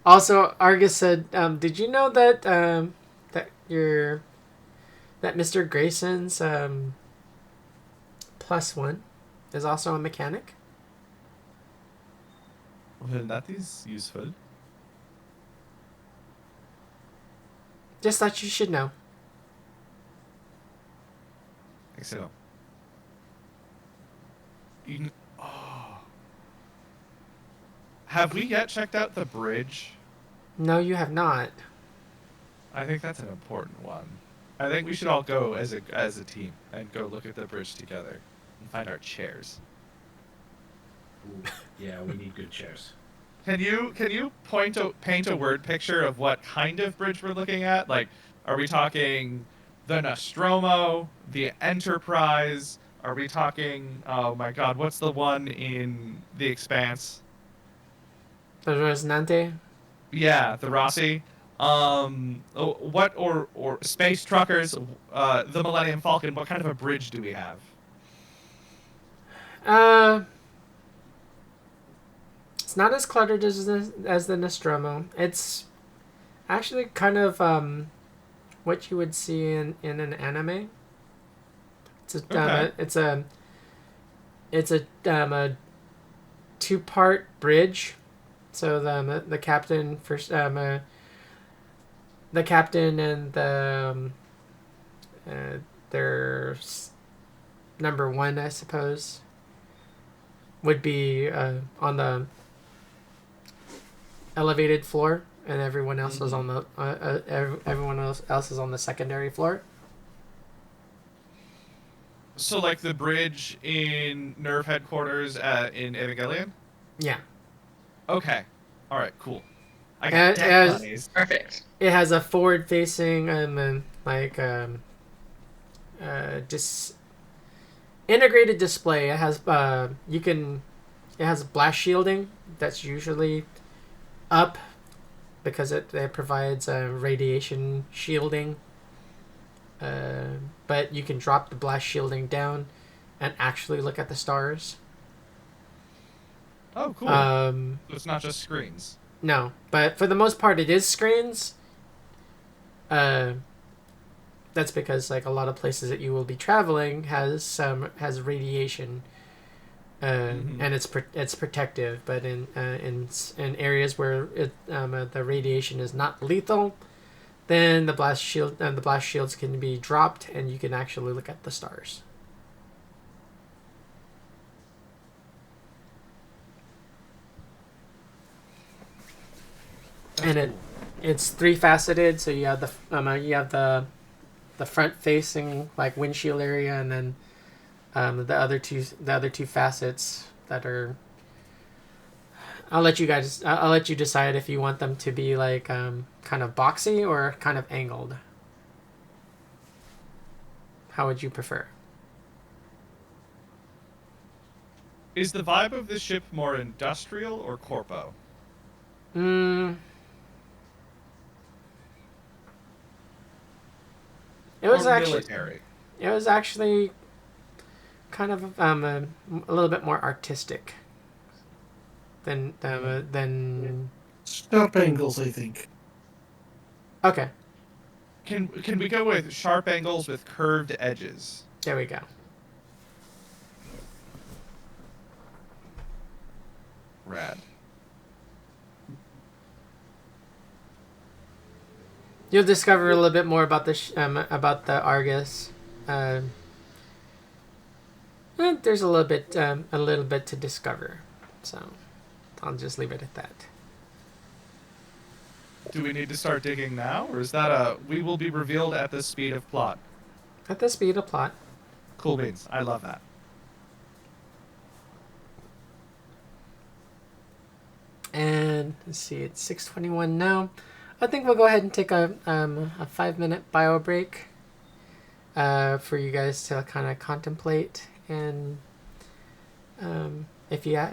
Also, Argus said, did you know that that Mr. Grayson's plus one is also a mechanic? Well, that is useful. Just thought you should know. Excellent. Oh. Have we yet checked out the bridge? No, you have not. I think that's an important one. I think we should all go as a team and go look at the bridge together and find our chairs. Ooh, yeah, we need good chairs. Can you paint a word picture of what kind of bridge we're looking at? Like, are we talking the Nostromo, the Enterprise? Are we talking, oh my god, what's the one in The Expanse? The Resonante? Yeah, the Rossi. What or space truckers? The Millennium Falcon. What kind of a bridge do we have? It's not as cluttered as the Nostromo. It's actually kind of what you would see in an anime. It's a two-part bridge. So the captain first the captain and their number one, I suppose, would be on the elevated floor, and everyone else is on the everyone else is on the secondary floor. So, like the bridge in Nerve headquarters in Evangelion? Yeah. Okay. All right. Cool. I got deck buddies. Perfect. It has a forward-facing integrated display. It has it has blast shielding that's usually up because it provides radiation shielding. But you can drop the blast shielding down and actually look at the stars. Oh, cool. It's not just screens. No, but for the most part, it is screens. That's because like a lot of places that you will be traveling has radiation, and it's protective. But in areas where the radiation is not lethal, then the blast shields can be dropped, and you can actually look at the stars. That's and it's three-faceted, so you have the front facing like windshield area, and then the other two facets that are. I'll let you decide if you want them to be like kind of boxy or kind of angled. How would you prefer? Is the vibe of this ship more industrial or corpo? It was or actually military. It was actually kind of a little bit more artistic than. Sharp angles, I think. Okay, Can we go with sharp angles with curved edges? there we go. Rad. You'll discover a little bit more about the Argus. There's a little bit to discover, so I'll just leave it at that. Do we need to start digging now, or is that we will be revealed at the speed of plot? At the speed of plot. Cool beans. I love that. And let's see, it's 6:21 now. I think we'll go ahead and take a 5-minute bio break for you guys to kind of contemplate and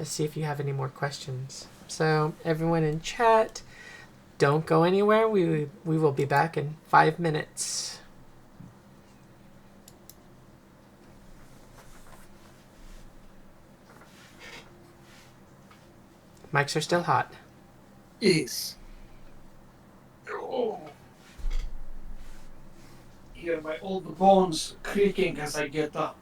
see if you have any more questions. So everyone in chat, don't go anywhere. We will be back in 5 minutes. Mics are still hot. Yes. Oh. Hear my old bones creaking as I get up.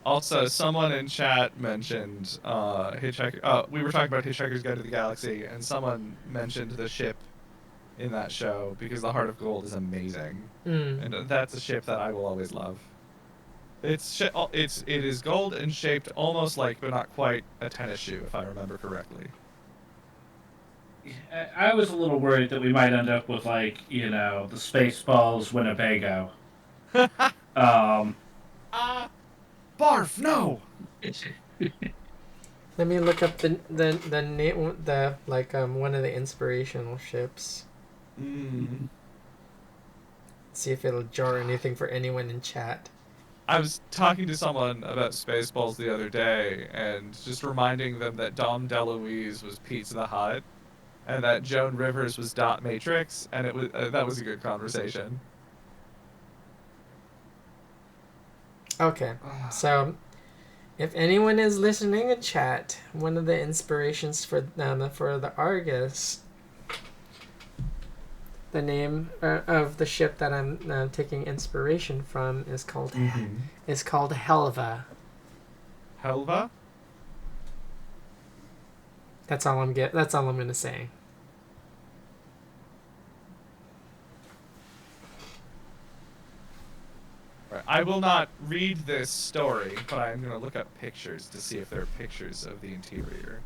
Also, someone in chat mentioned Hitchhiker. We were talking about Hitchhiker's Guide to the Galaxy, and someone mentioned the ship in that show because the Heart of Gold is amazing, and that's a ship that I will always love. It is gold and shaped almost like, but not quite, a tennis shoe, if I remember correctly. I was a little worried that we might end up with, like, the Spaceballs Winnebago. Barf, no! Let me look up the name, one of the inspirational ships. See if it'll jar anything for anyone in chat. I was talking to someone about Spaceballs the other day, and just reminding them that Dom DeLuise was Pizza the Hut, and that Joan Rivers was Dot Matrix, and it was that was a good conversation. Okay, so if anyone is listening in chat, one of the inspirations for the Argus, the name of the ship that I'm taking inspiration from is called Helva. Helva? That's all I'm gonna say. I will not read this story, but I'm going to look up pictures to see if there are pictures of the interior.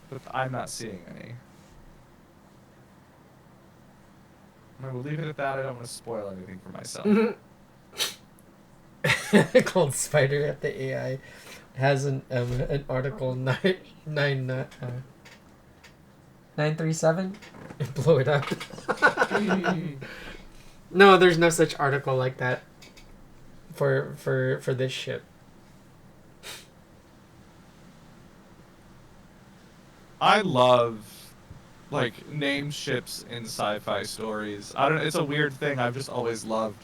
But I'm not seeing any. I will leave it at that. I don't want to spoil anything for myself. Cold Spider at the AI has an article 937. Blow it up. No, there's no such article like that for this ship. I love named ships in sci-fi stories. I don't know, it's a weird thing I've just always loved.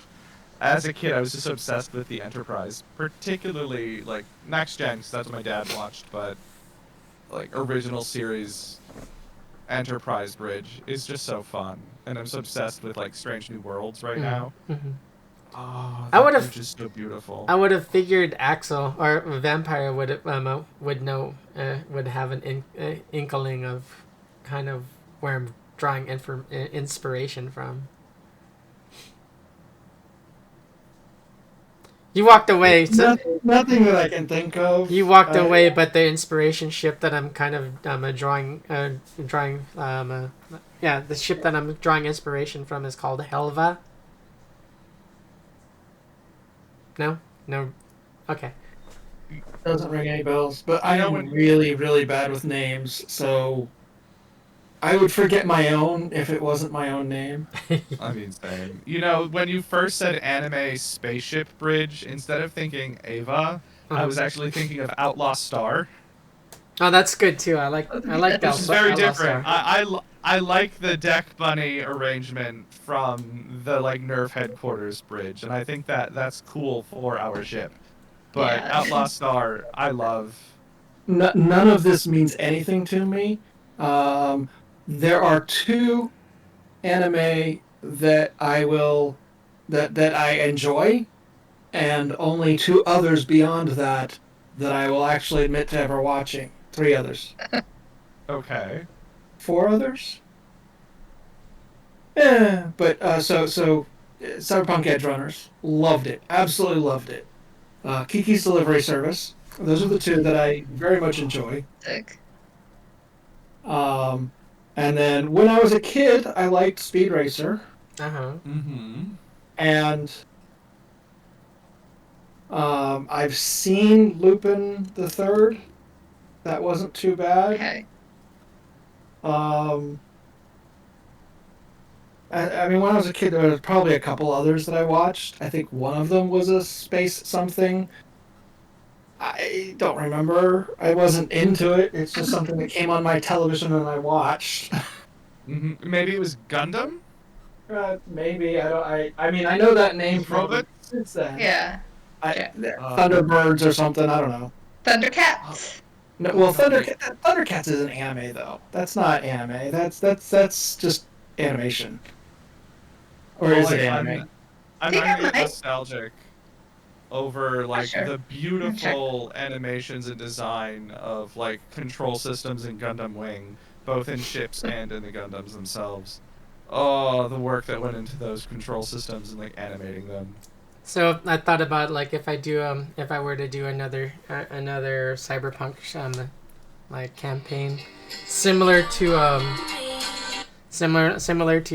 As a kid, I was just obsessed with the Enterprise, particularly Next Gen, because that's what my dad watched, but original series Enterprise Bridge is just so fun, and I'm so obsessed with Strange New Worlds right now. Mm-hmm. Oh, I would have just so beautiful. I would have figured Axel or Vampire would have an inkling of kind of where I'm drawing inspiration from. You walked away. So nothing that I can think of. You walked away, but the inspiration ship that I'm kind of drawing, the ship that I'm drawing inspiration from is called Helva. No? Okay. Doesn't ring any bells, but I am really, really bad with names, so I would forget my own if it wasn't my own name. I mean, same. When you first said anime spaceship bridge, instead of thinking Ava, I was actually thinking of Outlaw Star. Oh, that's good too. I like that. Which is very different. I I like the deck bunny arrangement from the like Nerf headquarters bridge, and I think that's cool for our ship. But Yeah. Outlaw Star, I love. None of this means anything to me. There are two anime that I enjoy, and only two others beyond that I will actually admit to ever watching. Three others. Okay. Four others? Yeah, but Cyberpunk Edgerunners, loved it, absolutely loved it. Kiki's Delivery Service, those are the two that I very much enjoy. Sick. And then when I was a kid, I liked Speed Racer, Mm-hmm. and I've seen Lupin the Third. That wasn't too bad. Okay. I mean, when I was a kid, there was probably a couple others that I watched. I think one of them was a space something. I don't remember. I wasn't into it. It's just something that came on my television and I watched. Mm-hmm. Maybe it was Gundam? Maybe I don't. I mean, I know that name from Robot? since then. Yeah. Thunderbirds or something. I don't know. Thundercats. No, well, Thundercats is an anime though. That's not anime. That's just animation. Or is it anime? I'm think not I get might. nostalgic over like Sure. the beautiful animations and design of like control systems in Gundam Wing, both in ships and in the Gundams themselves. Oh, the work that went into those control systems and like animating them. So I thought about like if I were to do another Cyberpunk like campaign similar to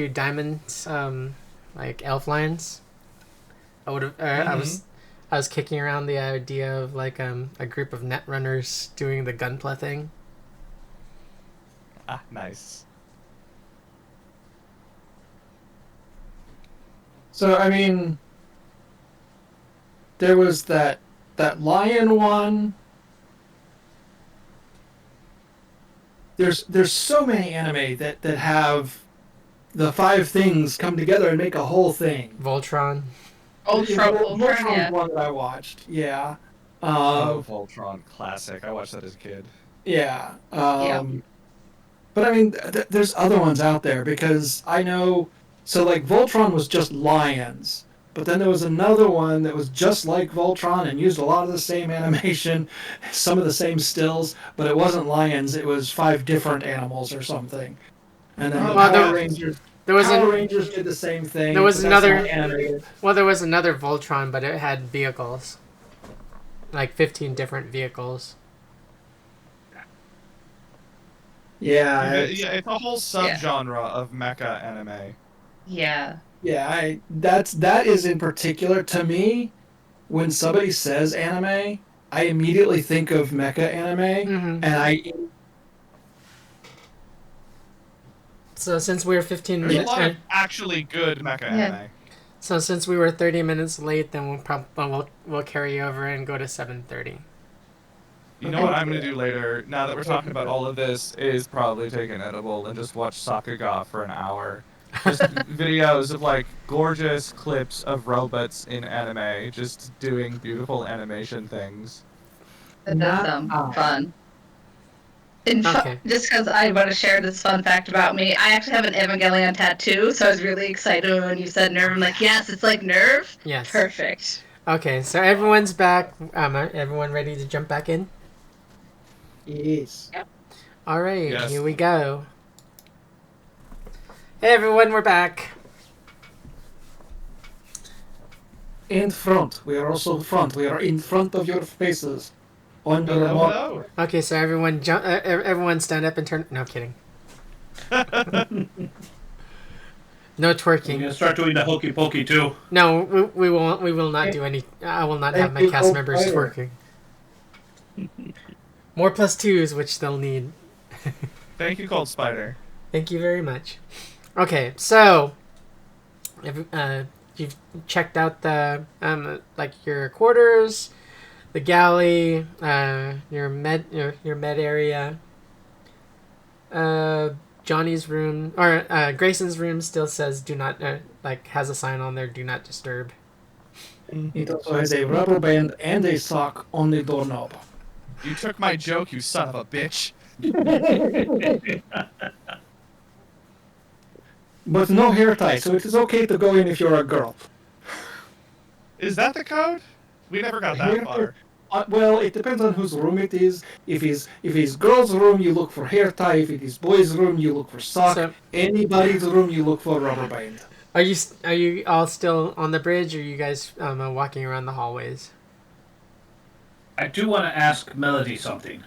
Diamond's like Elf Lions. I would have I was kicking around the idea of like a group of netrunners doing the gunpla thing. Ah, nice. So I mean, there was that lion one. There's so many anime that have the five things come together and make a whole thing. Voltron. Voltron, yeah. One that I watched. Yeah. Voltron classic. I watched that as a kid. Yeah. Yeah. But I mean, there's other ones out there because I know. So like Voltron was just lions, but then there was another one that was just like Voltron and used a lot of the same animation, some of the same stills, but it wasn't lions. It was 5 different animals or something. And then Power Rangers. Power Rangers did the same thing. There was another. Animated. Well, there was another Voltron, but it had vehicles, like 15 different vehicles. Yeah. It's a whole subgenre of mecha anime. Yeah. Yeah, that is in particular to me. When somebody says anime, I immediately think of mecha anime, and So since we were 15 There's a minutes, lot of actually good mecha anime. so since we were 30 minutes late, then we'll carry over and go to 7:30. You know what I'm gonna do later? Now that we're talking about all of this, is probably take an edible and just watch Sakuga for an hour. Just videos of like gorgeous clips of robots in anime, just doing beautiful animation things. That does sound fun. Okay. Just because I want to share this fun fact about me, I actually have an Evangelion tattoo, so I was really excited when you said Nerve. I'm like, yes, it's like Nerve. Yes. Perfect. Okay, so everyone's back. Everyone ready to jump back in? yes. Yep. All right, Yes. Here we go. Hey everyone, we're back. In front, we are also front. We are in front of your faces. On the remote. Hello. Okay, so everyone everyone stand up and turn. No kidding. No We're twerking. gonna start doing the hokey pokey too. No, we won't. We will not do any. I will not have my cast members twerking. More +2s, which they'll need. Thank you, Cold Spider. Thank you very much. Okay, so you've checked out the like your quarters, the galley, your med area. Johnny's room or Grayson's room still says do not has a sign on there, do not disturb. It also has a rubber band and a sock on the doorknob. You took my joke, you son of a bitch. But no hair tie, so it is okay to go in if you're a girl. Is that the code? We never got that far. Well, it depends on whose room it is. If it's girls' room, you look for hair tie. If it is boys' room, you look for sock. So- Anybody's room, you look for rubber band. Are you all still on the bridge, or are you guys walking around the hallways? I do want to ask Melody something.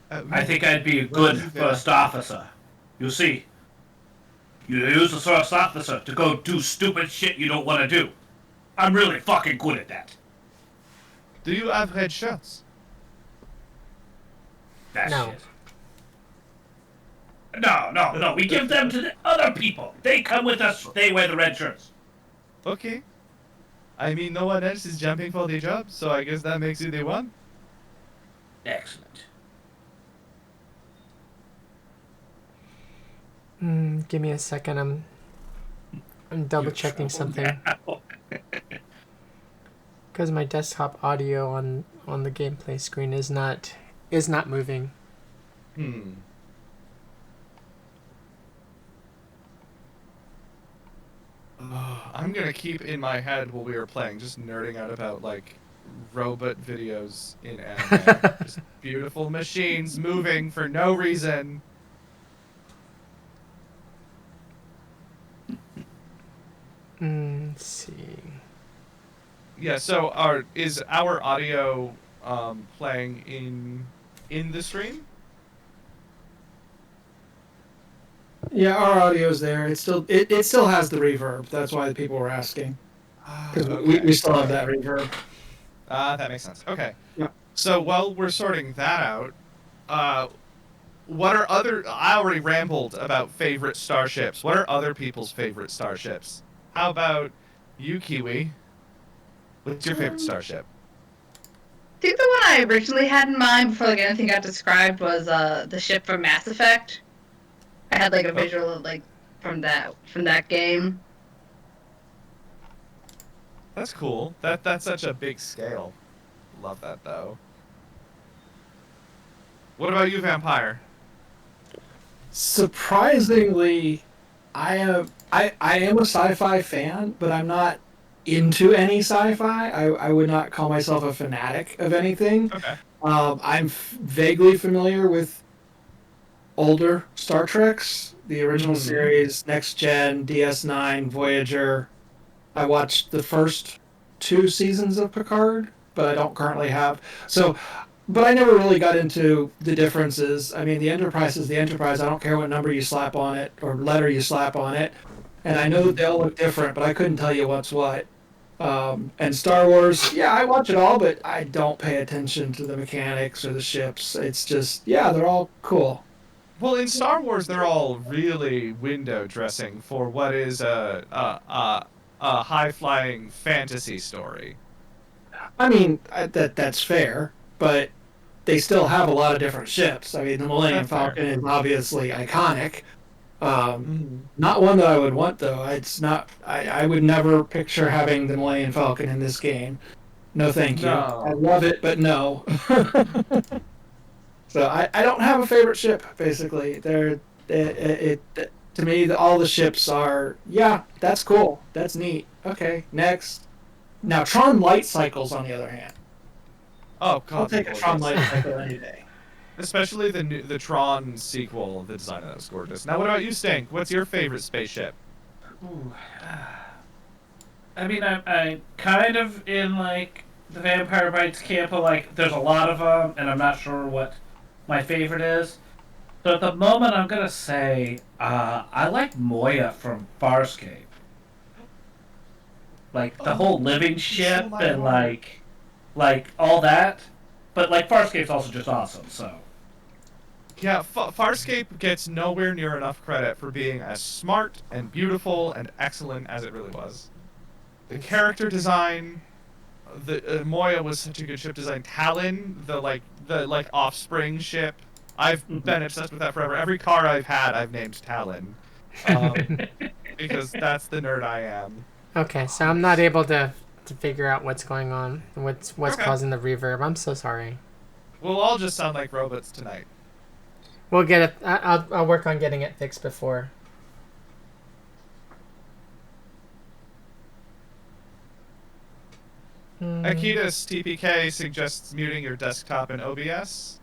I think I'd be a good first officer. You see, you use the first officer to go do stupid shit you don't want to do. I'm really fucking good at that. Do you have red shirts? That No. shit. No. We give them to the other people. They come with us. They wear the red shirts. Okay. I mean, no one else is jumping for the job, so I guess that makes you the one. Excellent. Give me a second. I'm double checking something because my desktop audio on the gameplay screen is not moving. I'm gonna keep in my head while we were playing, just nerding out about like robot videos in anime. Just beautiful machines moving for no reason. Let's see. Yeah. So, is our audio playing in the stream? Yeah, our audio's there. It still has the reverb. That's why people were asking. Because we still have that reverb. That makes sense. Okay. Yeah. So while we're sorting that out, what are other? I already rambled about favorite starships. What are other people's favorite starships? How about you, Kiwi? What's your favorite starship? I think the one I originally had in mind before like anything got described was the ship from Mass Effect. I had like a visual of like from that game. That's cool. That's such a big scale. Love that though. What about you, Vampire? Surprisingly, I am a sci-fi fan, but I'm not into any sci-fi. I would not call myself a fanatic of anything. Okay. I'm vaguely familiar with older Star Treks, the original series, Next Gen, DS9, Voyager. I watched the first 2 seasons of Picard, but I don't currently have. But I never really got into the differences. I mean, the Enterprise is the Enterprise. I don't care what number you slap on it or letter you slap on it. And I know that they all look different, but I couldn't tell you what's what. And Star Wars, yeah, I watch it all, but I don't pay attention to the mechanics or the ships. It's just, yeah, they're all cool. Well, in Star Wars, they're all really window dressing for what is a high-flying fantasy story. I mean, that's fair, but they still have a lot of different ships. I mean, the Millennium Falcon is obviously iconic. Not one that I would want, though. It's not. I would never picture having the Millennium Falcon in this game. No, thank you. No. I love it, but no. So I don't have a favorite ship. Basically, to me, all the ships are, yeah, that's cool, that's neat. Okay, next. Now Tron Light Cycles, on the other hand, Oh God, I'll take a Tron Light Cycle any day. especially the Tron sequel. The design of that was gorgeous. Now, what about you, Stink? What's your favorite spaceship? Ooh. I mean, I'm kind of in like the Vampire Bites camp of like there's a lot of them, and I'm not sure what my favorite is. So at the moment, I'm gonna say I like Moya from Farscape. Like the whole living ship and like all that, but like Farscape's also just awesome. So Yeah, Farscape gets nowhere near enough credit for being as smart and beautiful and excellent as it really was. The character design, the Moya was such a good ship design. Talon, the offspring ship, I've been obsessed with that forever. Every car I've had, I've named Talon. Because that's the nerd I am. Okay, so I'm not able to figure out what's going on, what's Okay. causing the reverb. I'm so sorry. We'll all just sound like robots tonight. We'll get it. I'll work on getting it fixed before. Akitas TPK suggests muting your desktop in OBS.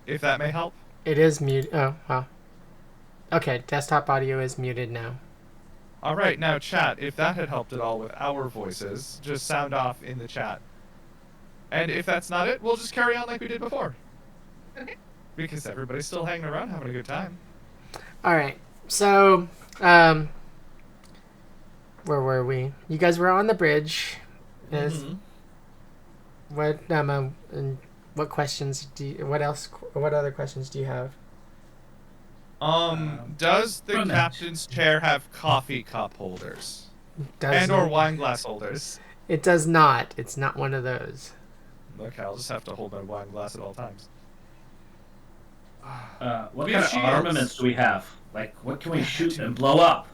If that may help. It is muted. Oh, wow. Okay, desktop audio is muted now. Alright, now chat, if that had helped at all with our voices, just sound off in the chat. And if that's not it, we'll just carry on like we did before. Okay. Because everybody's still hanging around having a good time. Alright, so, where were we? You guys were on the bridge. And what questions what other questions do you have? Does the Front captain's chair have coffee cup holders? Does Or wine glass holders? It does not. It's not one of those. Okay, I'll just have to hold my wine glass at all times. What We kind have of shields. armaments do we have? Like, what can we shoot and blow up?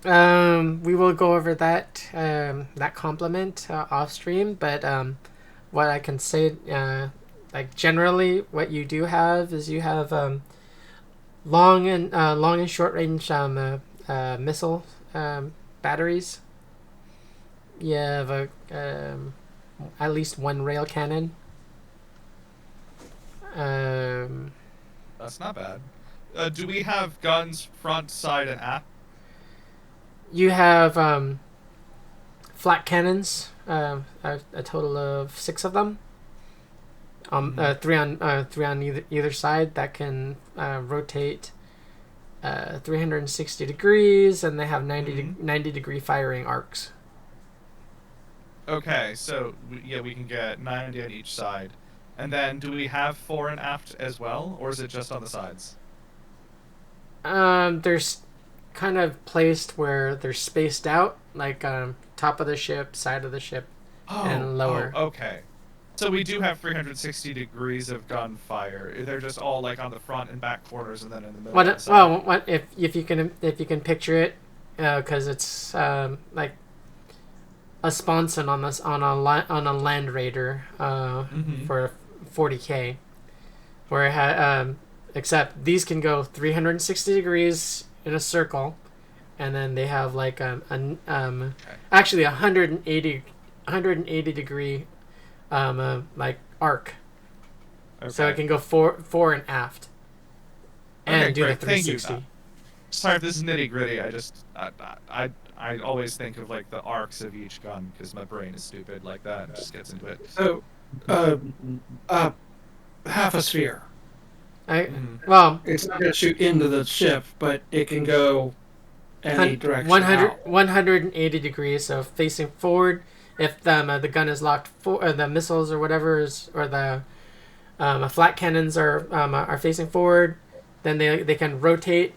We will go over that that compliment off stream, but what I can say, like generally, what you do have is you have long and short range missile batteries. You have at least one rail cannon. That's not bad. Do we have guns front, side, and aft? You have flat cannons, a total of 6 of them. Three on either side that can rotate 360 degrees, and they have 90 degree firing arcs. Okay, so we can get 90 on each side. And then do we have fore and aft as well, or is it just on the sides? There's kind of placed where they're spaced out, like top of the ship, side of the ship, and lower. Oh, okay. So we do have 360 degrees of gunfire. They're just all like on the front and back corners, and then in the middle. What if you can picture it, because it's like a sponson on a Land Raider for 40K, where it had except these can go 360 degrees in a circle, and then they have like actually 180 degree like arc. Okay. So it can go fore and aft, and Okay, do great. the Thank you. 360. Sorry if this is nitty gritty. I always think of like the arcs of each gun because my brain is stupid like that and just gets into it. So, half a sphere. Well, It's not going to shoot into the ship, but it can go any direction. 180 degrees, so facing forward. If the gun is locked, or the missiles or whatever is, or the flat cannons are facing forward, then they can rotate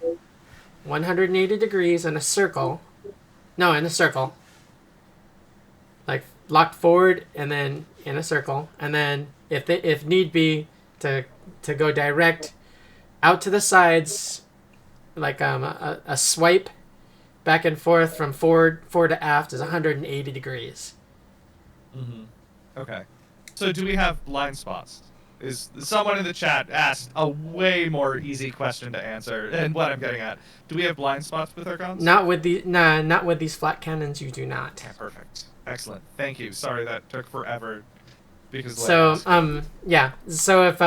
180 degrees in a circle. No, in a circle. Like locked forward and then in a circle, and then if need be to go direct out to the sides, like a swipe back and forth from forward to aft is 180 degrees. Okay. So do we have blind spots? Is someone in the chat asked a way more easy question to answer, and what I'm getting at? Do we have blind spots with our guns? Not with these flat cannons. You do not. Okay, perfect. Excellent. Thank you. Sorry that took forever. Because So yeah. So if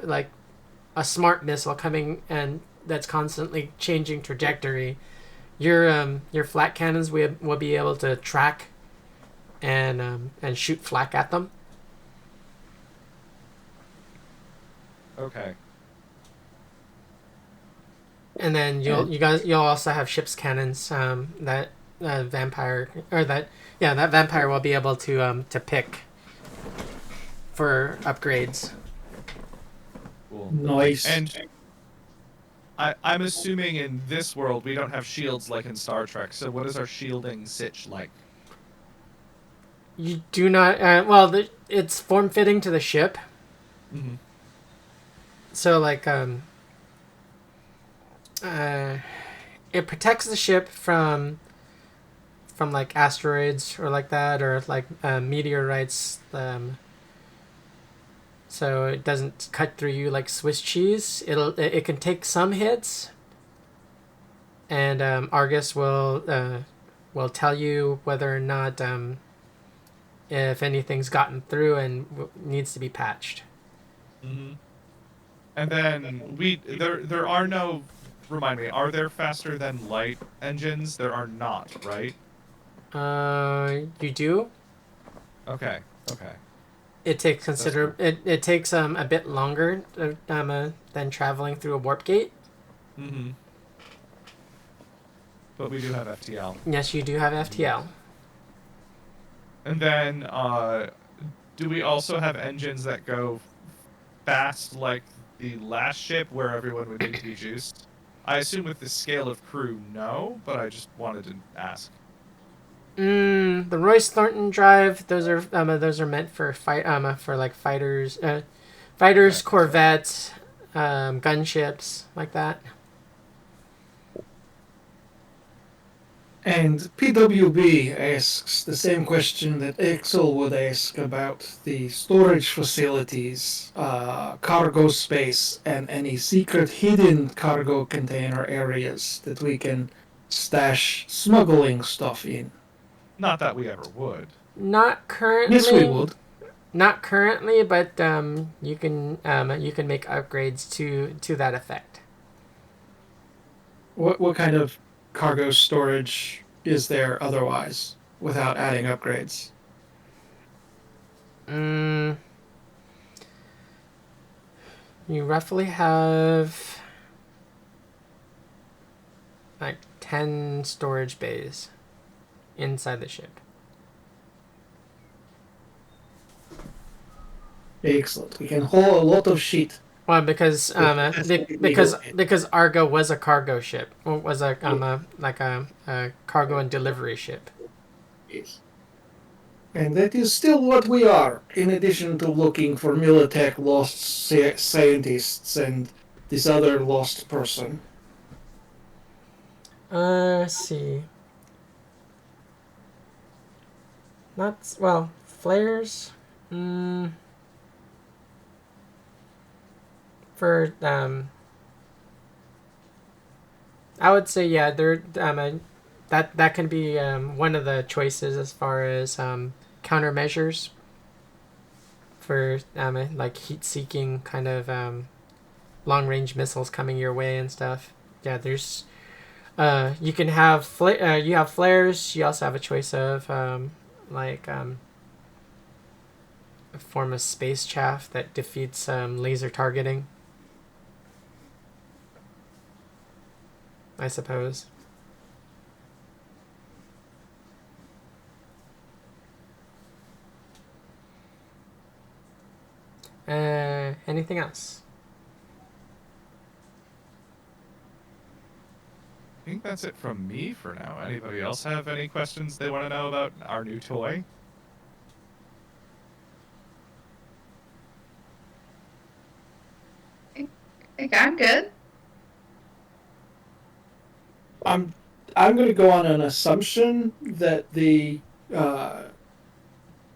like a smart missile coming and that's constantly changing trajectory, your flat cannons will be able to track and shoot flak at them. Okay. And then you'll also have ship's cannons that vampire will be able to pick for upgrades. Cool. Nice. And I'm assuming in this world we don't have shields like in Star Trek. So what is our shielding sitch like? You do not. Well, it's form fitting to the ship. Mm-hmm. So like it protects the ship from like asteroids or like that, or like meteorites. So it doesn't cut through you like Swiss cheese. It can take some hits, and Argus will tell you whether or not if anything's gotten through and needs to be patched. Mm-hmm. And then there are no, remind me, are there faster than light engines? There are not, right? You do. Okay. Okay. It takes it takes a bit longer than traveling through a warp gate. Mm-hmm. But we do have FTL. Yes, you do have FTL. And then, do we also have engines that go fast like the last ship where everyone would need to be juiced? I assume with the scale of crew, no, but I just wanted to ask. The Royce Thornton drive, those are meant for for like fighters, Okay. corvettes, gunships like that. And PWB asks the same question that Axel would ask about the storage facilities, cargo space, and any secret hidden cargo container areas that we can stash smuggling stuff in. Not that we ever would. Not currently. Yes, we would. Not currently, but you can make upgrades to that effect. What kind of cargo storage is there otherwise without adding upgrades? You roughly have like 10 storage bays inside the ship. Excellent. We can haul a lot of shit. Well, because Argo was a cargo ship, or was a cargo and delivery ship. Yes. And that is still what we are, in addition to looking for Militech lost scientists and this other lost person. Let's see. Flares. For I would say they're that can be one of the choices as far as countermeasures for like heat-seeking kind of long-range missiles coming your way and stuff. Yeah, there's you can have you have flares. You also have a choice of a form of space chaff that defeats laser targeting, I suppose. Anything else? I think that's it from me for now. Anybody else have any questions they want to know about our new toy? I think I'm good. I'm going to go on an assumption that the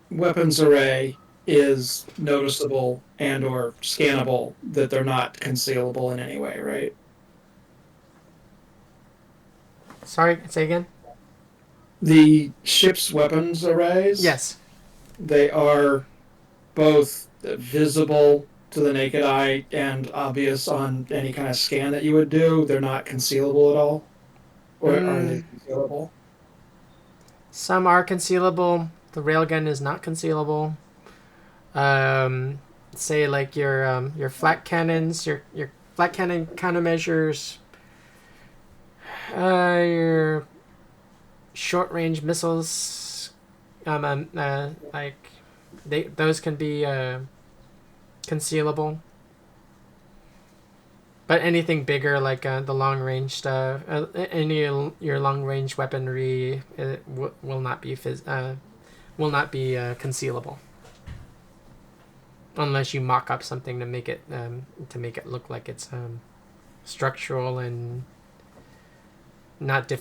weapons array is noticeable and or scannable, that they're not concealable in any way, right? Sorry, say again? The ship's weapons arrays? Yes. They are both visible to the naked eye and obvious on any kind of scan that you would do. They're not concealable at all? Or are they concealable? Some are concealable. The railgun is not concealable. Say like your flat cannons, your flat cannon countermeasures, your short range missiles, those can be concealable. But anything bigger, like the long range stuff, any of your long range weaponry will not be concealable. unless you mock up something to make it look like it's structural and not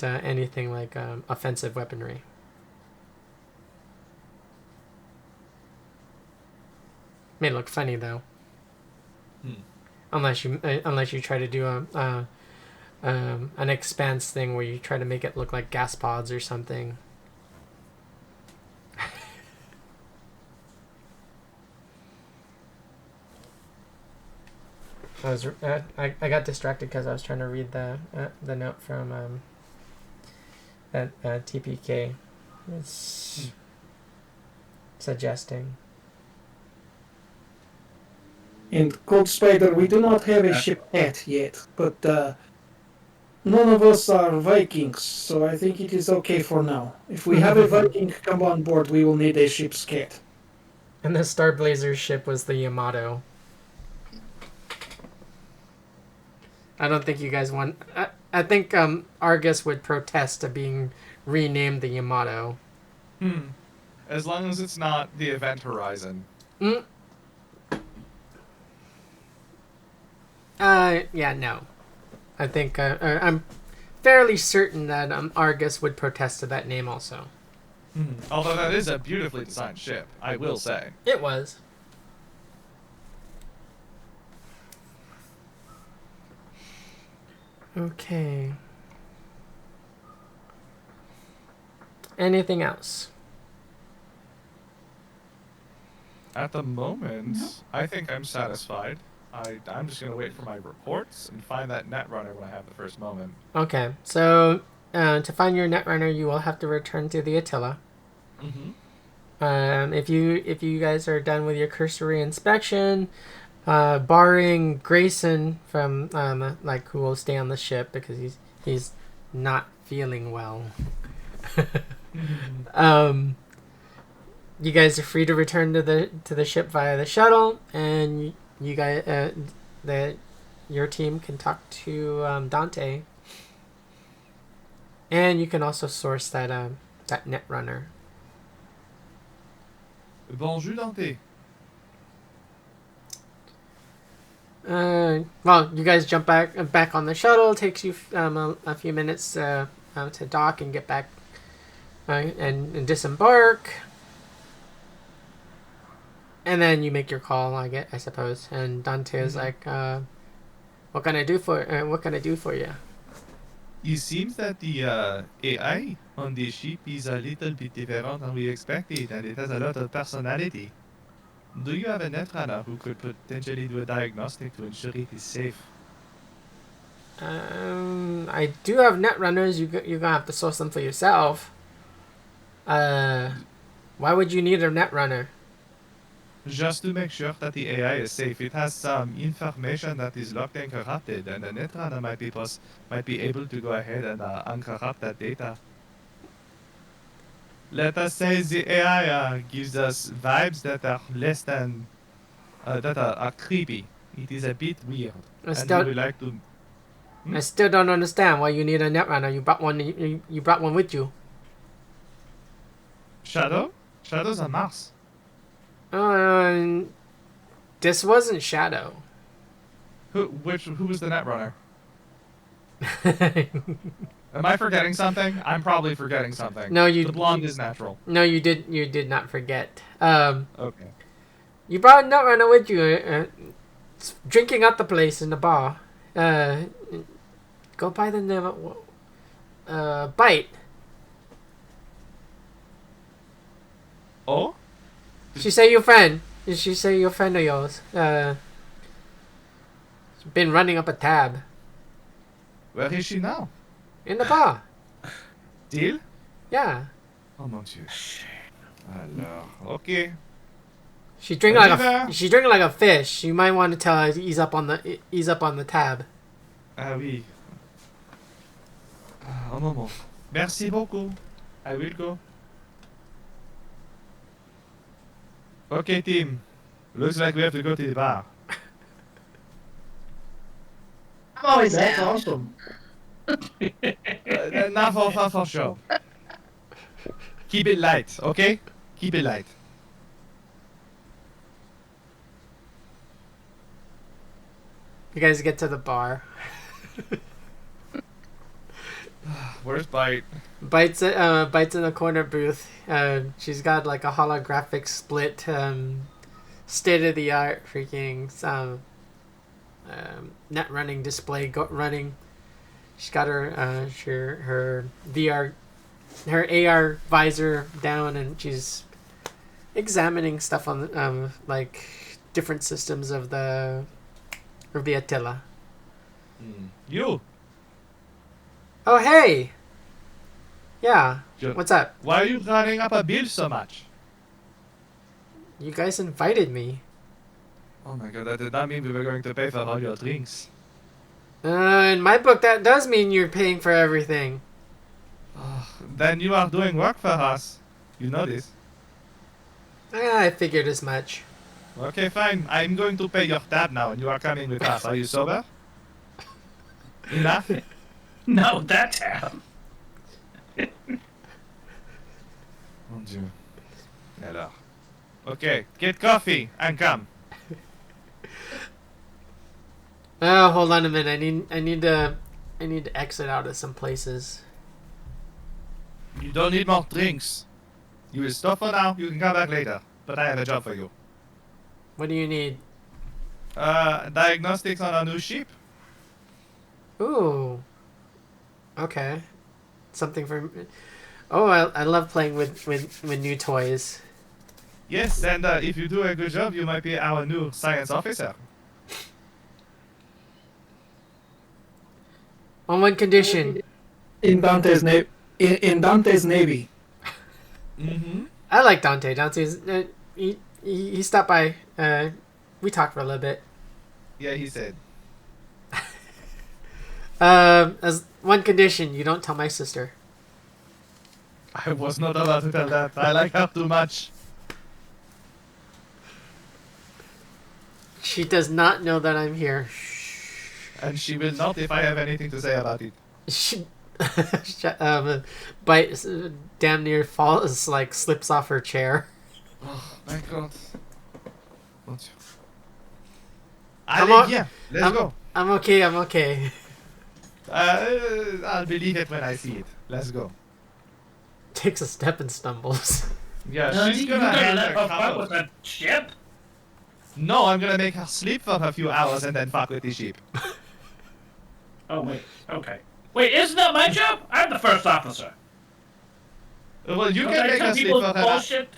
anything like offensive weaponry. May look funny though. Unless you try to do an expanse thing where you try to make it look like gas pods or something. I got distracted because I was trying to read the note from that TPK. It's suggesting. And Cold Spider, we do not have a ship yet, but none of us are Vikings, so I think it is okay for now. If we have a Viking come on board, we will need a ship's cat. And the Star Blazer's ship was the Yamato. I don't think you guys want... I think Argus would protest to being renamed the Yamato. As long as it's not the Event Horizon. Yeah, no. I think I'm fairly certain that Argus would protest to that name also. Although that is a beautifully designed ship, I will say. It was. Okay. Anything else? At the moment, I think I'm satisfied. I'm just going to wait for my reports and find that Netrunner when I have the first moment. Okay, so to find your Netrunner, you will have to return to the Attila. If you guys are done with your cursory inspection, barring Grayson from who will stay on the ship because he's not feeling well. You guys are free to return to the ship via the shuttle, and you guys your team can talk to Dante, and you can also source that Netrunner. Bonjour, Dante. Well, you guys jump back on the shuttle. It takes you a few minutes to dock and get back and disembark, and then you make your call. I suppose. And Dante is like, "What can I do for you?" It seems that the AI on the ship is a little bit different than we expected, and it has a lot of personality. Do you have a Netrunner who could potentially do a diagnostic to ensure it is safe? I do have Netrunners. You're gonna have to source them for yourself. Why would you need a Netrunner? Just to make sure that the AI is safe. It has some information that is locked and corrupted, and the Netrunner might be able to go ahead and uncorrupt that data. Let us say the AI gives us vibes that are less than that are creepy. It is a bit weird. I still don't understand why you need a Netrunner. You brought one. You brought one with you. Shadow? Shadow's on Mars. This wasn't Shadow. Who was the Netrunner? Am I forgetting something? I'm probably forgetting something. No, the blonde is natural. No, you did not forget. Okay. You brought a Netrunner with you. Drinking up the place in the bar. Go by the name of Bite. Oh? She say your friend. She say your friend of yours. Been running up a tab. Where is she now? In the bar. Deal? Yeah. Oh mon Dieu. Alors, okay. She's drinking like a fish. You might want to tell her to ease up on the tab. Ah oui. Un moment. Merci beaucoup. I will go. Okay, team. Looks like we have to go to the bar. I'm always That's down. awesome. Not for sure. Keep it light, okay? Keep it light. You guys get to the bar. Where's Bite? Bites in a corner booth. She's got like a holographic split, state of the art freaking net running display running. She's got her VR, her AR visor down, and she's examining stuff on like different systems of the Attila. You. Oh hey. Yeah. Ju- What's up? Why are you running up a bill so much? You guys invited me. Oh my god, that did not mean we were going to pay for all your drinks. In my book, that does mean you're paying for everything. Then you are doing work for us. You know this. I figured as much. Okay, fine. I'm going to pay your tab now, and you are coming with us. Are you sober? Enough? No, that tab. Mon Dieu. Alors. Okay, get coffee and come. Oh, hold on a minute. I need to exit out of some places. You don't need more drinks. You will stop for now. You can come back later. But I have a job for you. What do you need? Diagnostics on our new ship. Ooh. Okay. Something for. Oh, I love playing with new toys. Yes, and if you do a good job, you might be our new science officer. On one condition. In Dante's Navy. Mm-hmm. I like Dante. Dante's he stopped by. We talked for a little bit. Yeah, he said. As one condition, you don't tell my sister. I was not about to tell that. I like her too much. She does not know that I'm here. And she will not if I have anything to say about it. She, bites, damn near falls, like slips off her chair. Oh, my God. Won't you? Come Allez, on. viens. Let's go. I'm okay. I'll believe it when I see it. Let's go. Takes a step and stumbles. Yeah, she's gonna hand let her her fuck with cover. that ship? No, I'm gonna make her sleep for a few hours and then fuck with the ship. Oh, wait. Okay. Wait, isn't that my job? I'm the first officer. Well, you Don't can I make tell her sleep people for her. bullshit?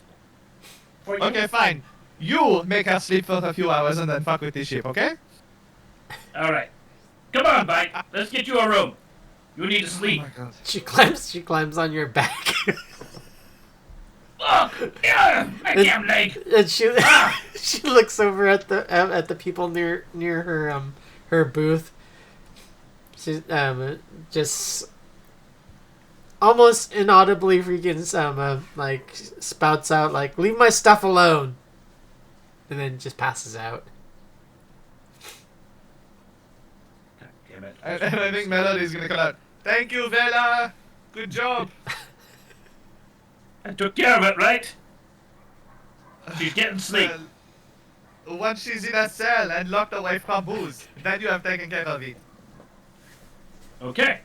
For you? Okay, fine. You make her sleep for a few hours and then fuck with the ship, okay? Alright. Come on, Bite. Let's get you a room. You need to sleep. Oh my God. She climbs on your back. Look! Yeah! My damn leg! And she she looks over at the people near her booth. She's just almost inaudibly freaking like spouts out like, "Leave my stuff alone," and then just passes out. God damn it. And I think Melody's gonna come out. Thank you, Vela! Good job! I took care of it, right? She's getting sleep. Well, once she's in a cell and locked away from booze, then you have taken care of it. Okay.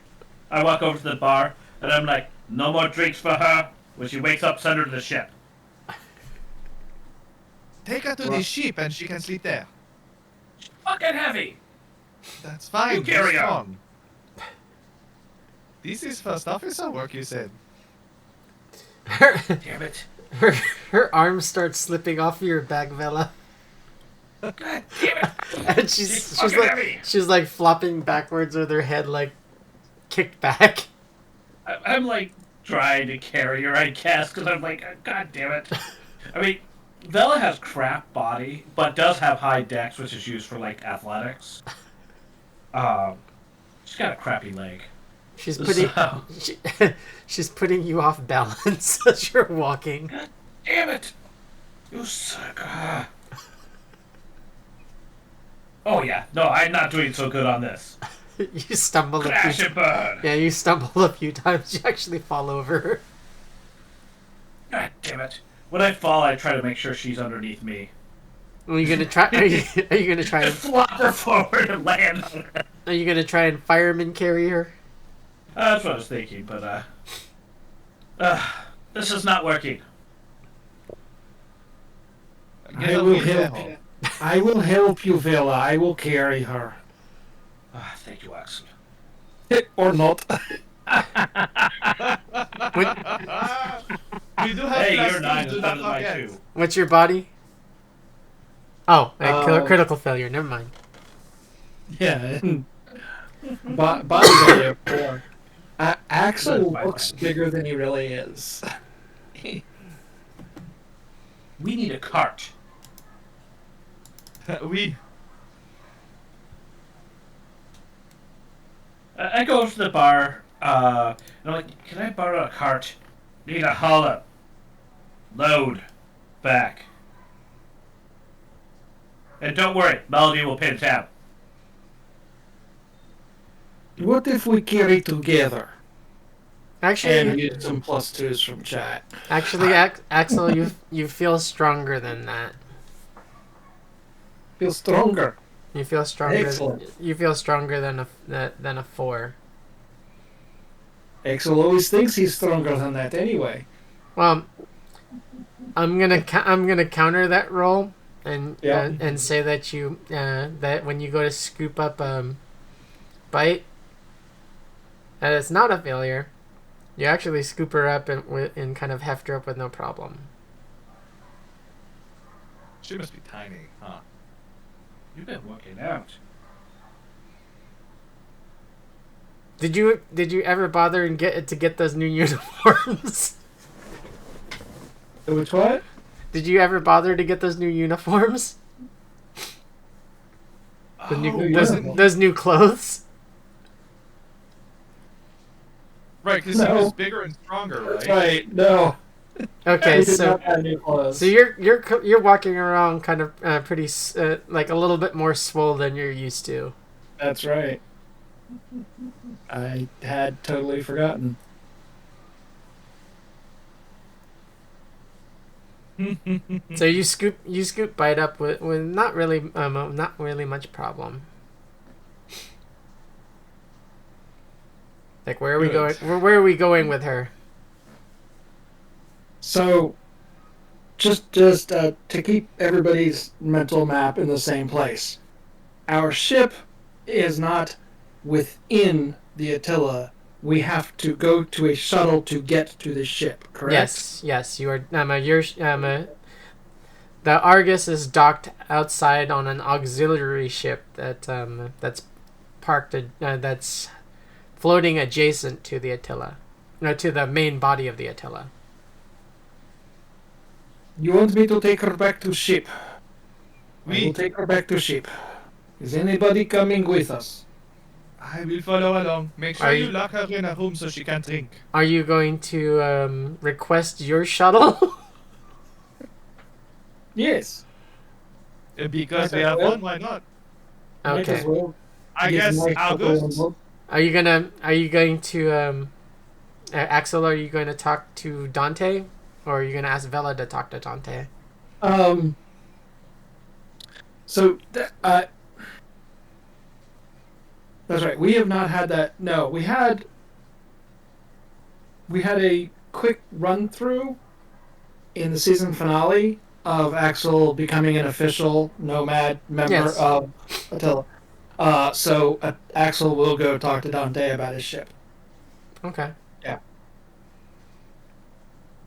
I walk over to the bar, and I'm like, no more drinks for her. When she wakes up, send her to the ship. Take her to the ship and she can sleep there. Fucking heavy! That's fine. You carry you're on. strong. This is first officer work, you said. Damn it. Her arm starts slipping off your back, Vela, God damn it! and She's fucking heavy. she's like flopping backwards with her head like kicked back. I'm like trying to carry her, I guess, because I'm like, God damn it. I mean, Vela has crap body, but does have high dex, which is used for like athletics. She's got a crappy leg. She's putting So- she's putting you off balance as you're walking. God damn it! You sucker. Oh yeah, no, I'm not doing so good on this. You stumble Crash and burn! Yeah, you stumble a few times. You actually fall over. God damn it. When I fall, I try to make sure she's underneath me. Are you gonna try? Are you gonna try? Flop her forward and land on her. Are you gonna try and fireman carry her? That's what I was thinking, but this is not working. I will help. I will help you, Vela. I will carry her. Thank you, Axel. Or not. We do have Hey, less you're 9 things is to better than my forget. 2. What's your body? Oh, critical failure. Never mind. Yeah. Body value. Axel looks bigger than he really is. We need a cart. We I go to the bar, and I'm like, can I borrow a cart? Need a haul up. Load. Back. And don't worry, Melody will pay the tab. What if we carry together? And Actually, get some +2s from chat. Axel, you feel stronger than that. Feel stronger. You feel stronger. Excellent. You feel stronger than a 4. Axel always thinks he's stronger than that anyway. Well, I'm gonna counter that roll and Yeah. and say that you that when you go to scoop up bite, that it's not a failure. You actually scoop her up and kind of heft her up with no problem. She must be tiny, huh? You've been working out. Did you ever bother and get those new uniforms? Which what? Did you ever bother to get those new uniforms? Those new clothes? Right, because No. he was bigger and stronger, right? That's right. No. Okay, We did so not have new clothes. so you're walking around kind of pretty like a little bit more swole than you're used to. That's right. I had totally forgotten. So you scoop bite up with not really much problem. Like where are we going? Good. Where are we going with her? So, just to keep everybody's mental map in the same place, our ship is not within the Attila. We have to go to a shuttle to get to the ship, correct? Yes, you are. The Argus is docked outside on an auxiliary ship that's parked that's floating adjacent to the Attila, no, to the main body of the Attila. You want me to take her back to ship? I We- will take her back to ship. Is anybody coming with us? I will follow along. Make sure Are you you- lock her in a room so she can't drink. Are you going to request your shuttle? Yes. Because we have one, why not? Might Okay. as well I use guess my shuttle on August. board. Are you going to Axel? Are you going to talk to Dante, or are you going to ask Vela to talk to Dante? That's right. We have not had that. No, we had a quick run through in the season finale of Axel becoming an official nomad member Yes. of Attila. So Axel will go talk to Dante about his ship. Okay. Yeah.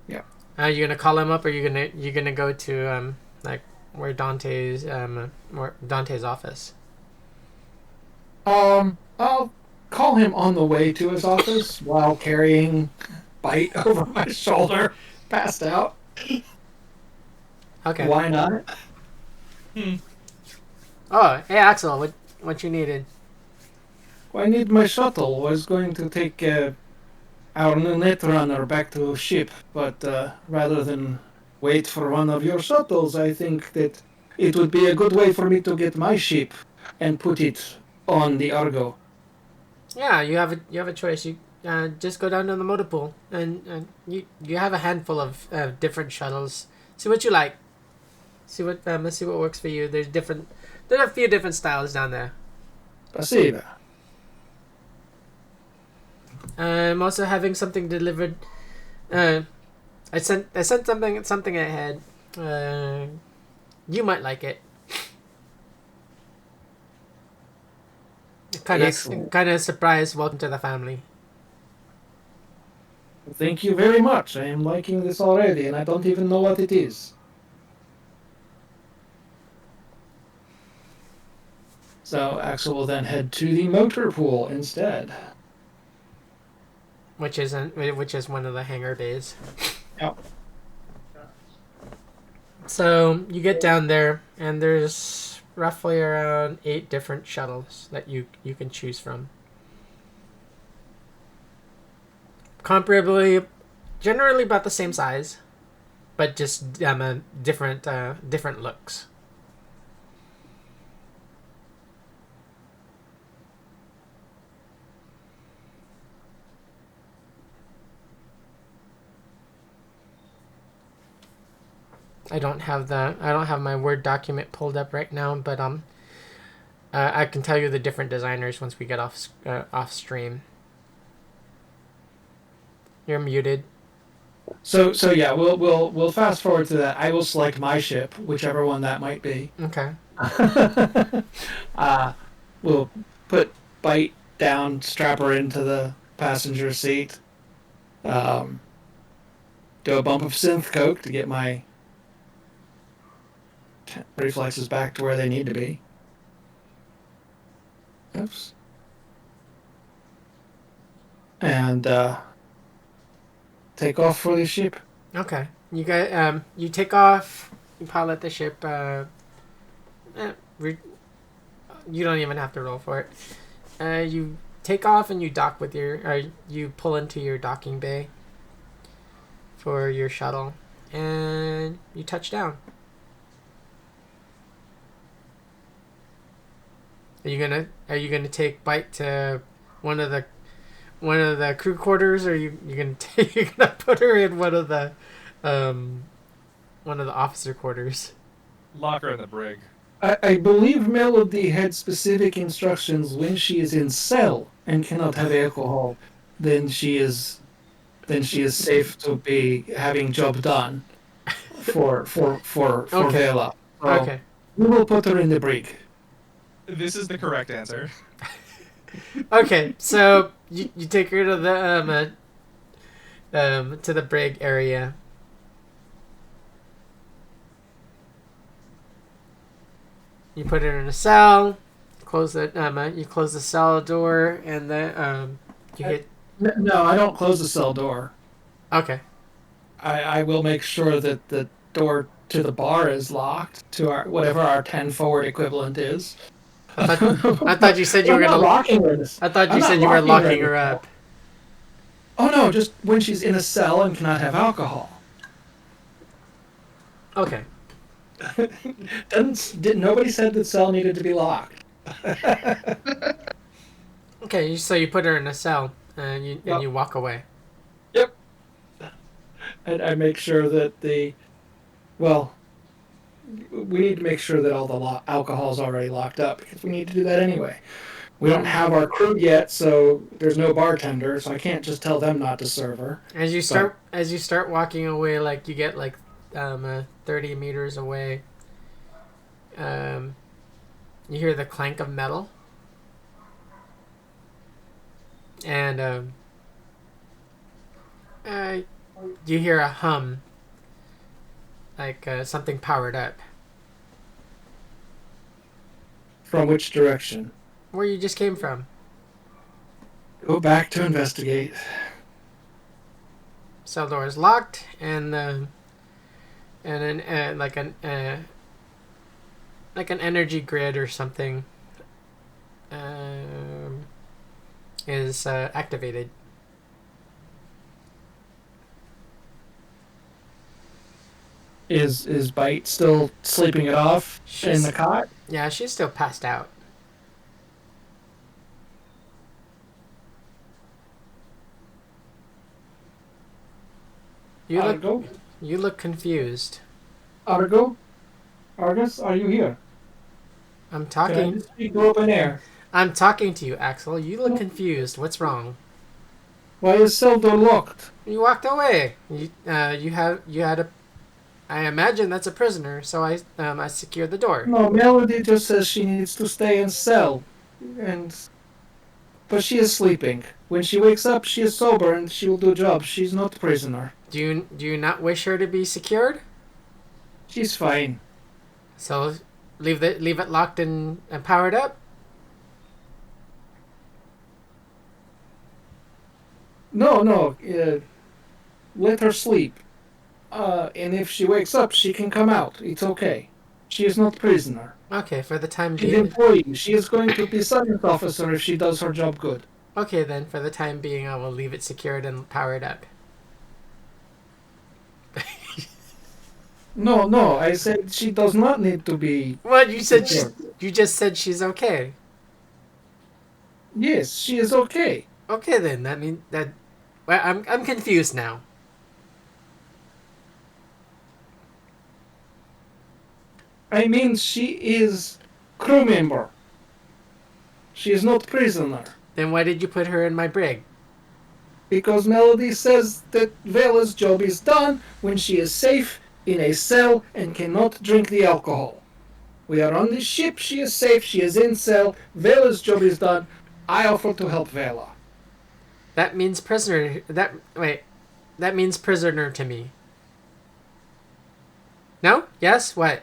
Yeah. Are you gonna call him up, or you gonna go to like where Dante's office? I'll call him on the way to his office while carrying Bite over my shoulder, passed out. Okay. Why not? Oh, hey Axel, what you needed? I need my shuttle. I was going to take our new netrunner back to ship, but rather than wait for one of your shuttles, I think that it would be a good way for me to get my ship and put it on the Argo. Yeah, you have a choice. You just go down to the motor pool, and you have a handful of different shuttles. See what you like. Let's see what works for you. There are a few different styles down there. Spasiba. I'm also having something delivered. I sent something ahead. You might like it. Kind of surprise welcome to the family. Thank you very much. I am liking this already, and I don't even know what it is. So Axel will then head to the motor pool instead. Which is one of the hangar bays. Yep. So you get down there, and there's roughly around 8 different shuttles that you can choose from. Comparably, generally about the same size, but just different looks. I don't have my Word document pulled up right now, but I can tell you the different designers once we get off stream. You're muted. So yeah, we'll fast forward to that. I will select my ship, whichever one that might be. Okay. We'll put Bite down, strap her into the passenger seat. Do a bump of synth coke to get my reflexes back to where they need to be. Oops. And take off for the ship. Okay. You take off. You pilot the ship. You don't even have to roll for it. You take off and you dock with you pull into your docking bay for your shuttle, and you touch down. Are you gonna take Bite to one of the crew quarters, or you're gonna put her in one of the officer quarters? Lock her in the brig. I believe Melody had specific instructions when she is in cell and cannot have alcohol, then she is safe to be having job done for Okay. Vela. So Okay. we will put her in the brig. This is the correct answer. Okay, so you take her to the brig area. You put her in a cell. Close you close the cell door, and then you hit. No, I don't close the cell door. Okay. I will make sure that the door to the bar is locked to our whatever our 10 forward equivalent is. I thought you said you were gonna. Locking her. I thought you said you were locking her up. Oh no, just when she's in a cell and cannot have alcohol. Okay. Nobody said the cell needed to be locked. Okay, so you put her in a cell, and you walk away. Yep. And I make sure that we need to make sure that all the alcohol is already locked up, because we need to do that anyway. We don't have our crew yet, so there's no bartender, so I can't just tell them not to serve her. As you start walking away, like you get 30 meters away, you hear the clank of metal, and you hear a hum, like something powered up. From which direction? Where you just came from. Go back to investigate. Cell door is locked, and then like an energy grid or something is activated. Is Bite still sleeping it off in the cot? Yeah, she's still passed out. You look confused. Argo? Argus, are you here? I'm Can I talking. just speak to open air? I'm talking to you, Axel. You look confused. What's wrong? Why is cell door locked? You walked away. You had a. I imagine that's a prisoner, so I secured the door. No, Melody just says she needs to stay in cell. And but she is sleeping. When she wakes up, she is sober and she will do job. She's not prisoner. Do you not wish her to be secured? She's fine. So leave it locked and powered up. No. Let her sleep. And if she wakes up, she can come out. It's okay. She is not prisoner. Okay, for the time She's being. employee. She is going to be science officer if she does her job good. Okay then, for the time being, I will leave it secured and powered up. No. I said she does not need to be. Well, you said secured. you just said she's okay. Yes, she is okay. Okay then, that means that. Well, I'm confused now. I mean, she is crew member. She is not prisoner. Then why did you put her in my brig? Because Melody says that Vela's job is done when she is safe in a cell and cannot drink the alcohol. We are on the ship, she is safe, she is in cell, Vela's job is done. I offer to help Vela. That means prisoner. That means prisoner to me. No? Yes? What?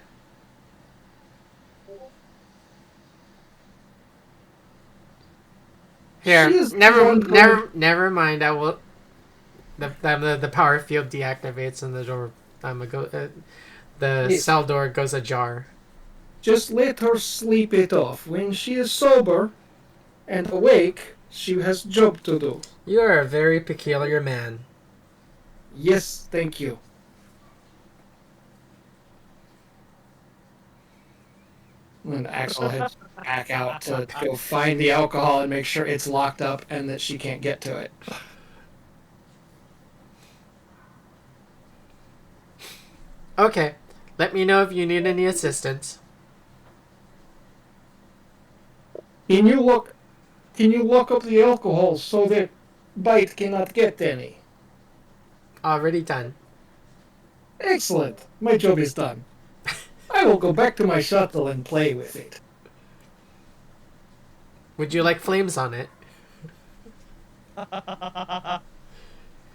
Here, She is one never mind. I will. The power field deactivates and the door. The Yes. cell door goes ajar. Just let her sleep it off. When she is sober and awake, she has job to do. You are a very peculiar man. Yes, thank you. And Axel heads back out to go find the alcohol and make sure it's locked up and that she can't get to it. Okay, let me know if you need any assistance. Can you lock up the alcohol so that Bite cannot get any? Already done. Excellent. My job is done. I will go back to my shuttle and play with it. Would you like flames on it?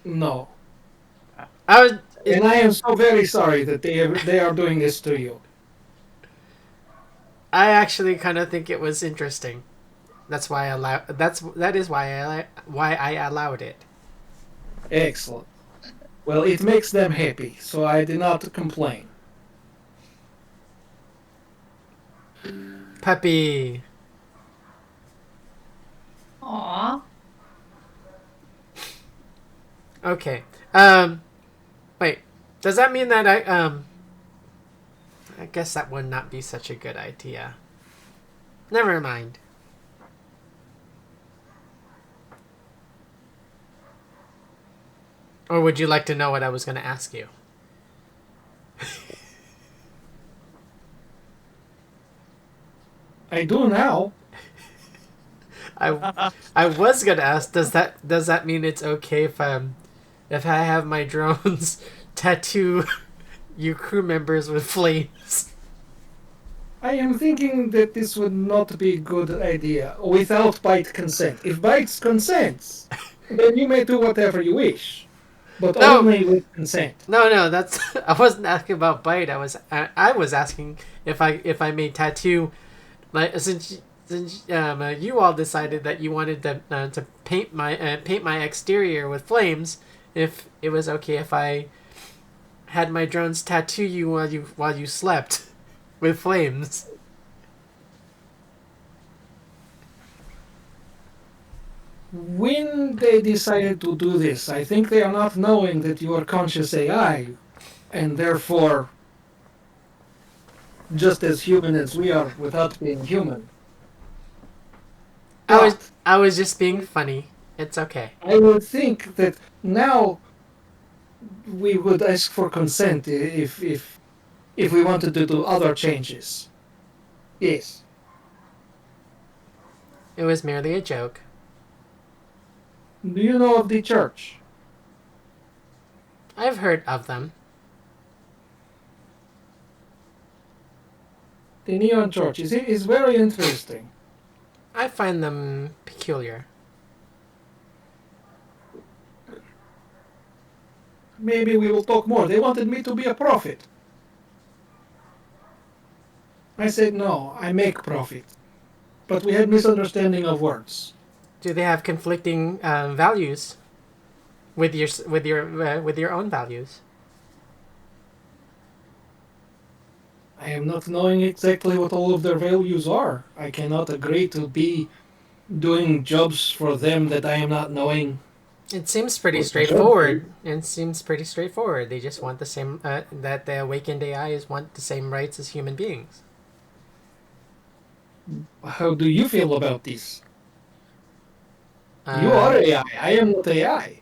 No. I was. And I am so very sorry that they are doing this to you. I actually kind of think it was interesting. That is why I allowed it. Excellent. Well, it makes them happy, so I did not complain. Puppy. Aw. Okay. Wait. Does that mean that I guess that would not be such a good idea. Never mind. Or would you like to know what I was going to ask you? I do now. I was gonna ask, does that mean it's okay if I have my drones tattoo you crew members with flames? I am thinking that this would not be a good idea without Bite consent. If Bite consents, then you may do whatever you wish, but No. only with consent. No, that's I wasn't asking about bite. I was asking if I may tattoo, like since you all decided that you wanted to paint my exterior with flames, if it was okay if I had my drones tattoo you while you slept with flames. When they decided to do this, I think they are not knowing that you are conscious AI, and therefore just as human as we are without being human. I was just being funny. It's okay. I would think that now we would ask for consent if if we wanted to do other changes. Yes. It was merely a joke. Do you know of the church? I've heard of them. The Neon Church is very interesting. I find them peculiar. Maybe we will talk more. They wanted me to be a prophet. I said no, I make profit. But we had misunderstanding of words. Do they have conflicting values with your own values? I am not knowing exactly what all of their values are. I cannot agree to be doing jobs for them that I am not knowing. It seems pretty What's the job, straightforward. It seems pretty straightforward. They just want the same. That the awakened AIs want the same rights as human beings. How do you feel about this? You are AI. I am not AI.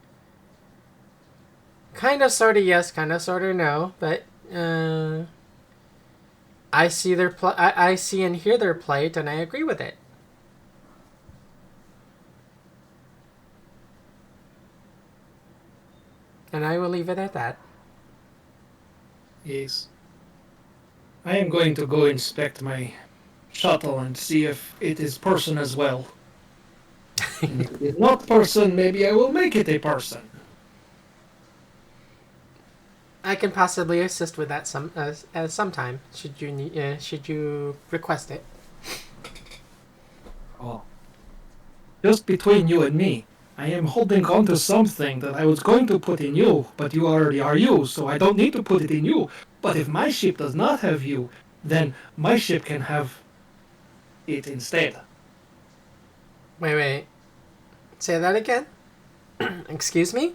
Kind of, sort of, yes. Kind of, sort of, no. But I see their I see and hear their plight, and I agree with it. And I will leave it at that. Yes. I am going to go inspect my shuttle and see if it is person as well. And if it is not person, maybe I will make it a person. I can possibly assist with that sometime. Should you request it? Oh. Just between you and me, I am holding on to something that I was going to put in you, but you already are you, so I don't need to put it in you. But if my ship does not have you, then my ship can have it instead. Wait. Say that again. Excuse me?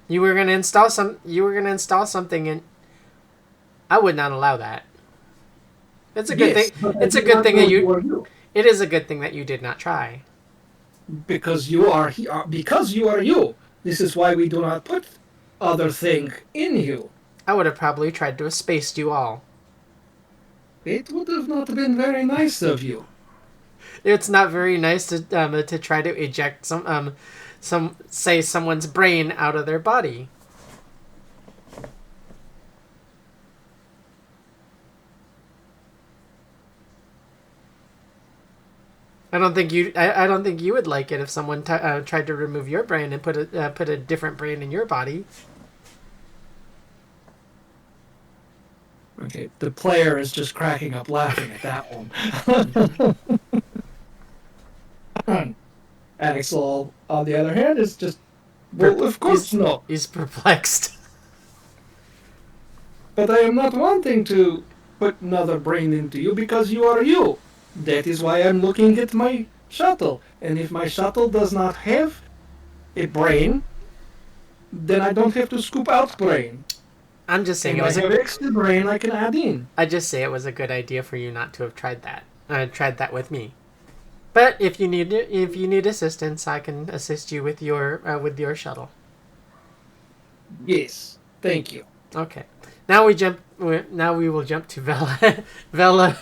You were gonna install something, and I would not allow that. It's a good thing. It's a good thing that you. It is a good thing that you did not try. Because you are because you are you. This is why we do not put other thing in you. I would have probably tried to have spaced you all. It would have not been very nice of you. It's not very nice to try to eject someone's brain out of their body. I don't think you would like it if someone tried to remove your brain and put a different brain in your body. Okay, the player is just cracking up laughing at that one. Axel, on the other hand, is just, well, of course not. He's perplexed. But I am not wanting to put another brain into you because you are you. That is why I'm looking at my shuttle. And if my shuttle does not have a brain, then I don't have to scoop out brain. I'm just saying And I have extra brain I can add in. I just say it was a good idea for you not to have tried that. Tried that with me. But if you need assistance, I can assist you with your shuttle. Yes, thank you. Okay. Now we will jump to Vela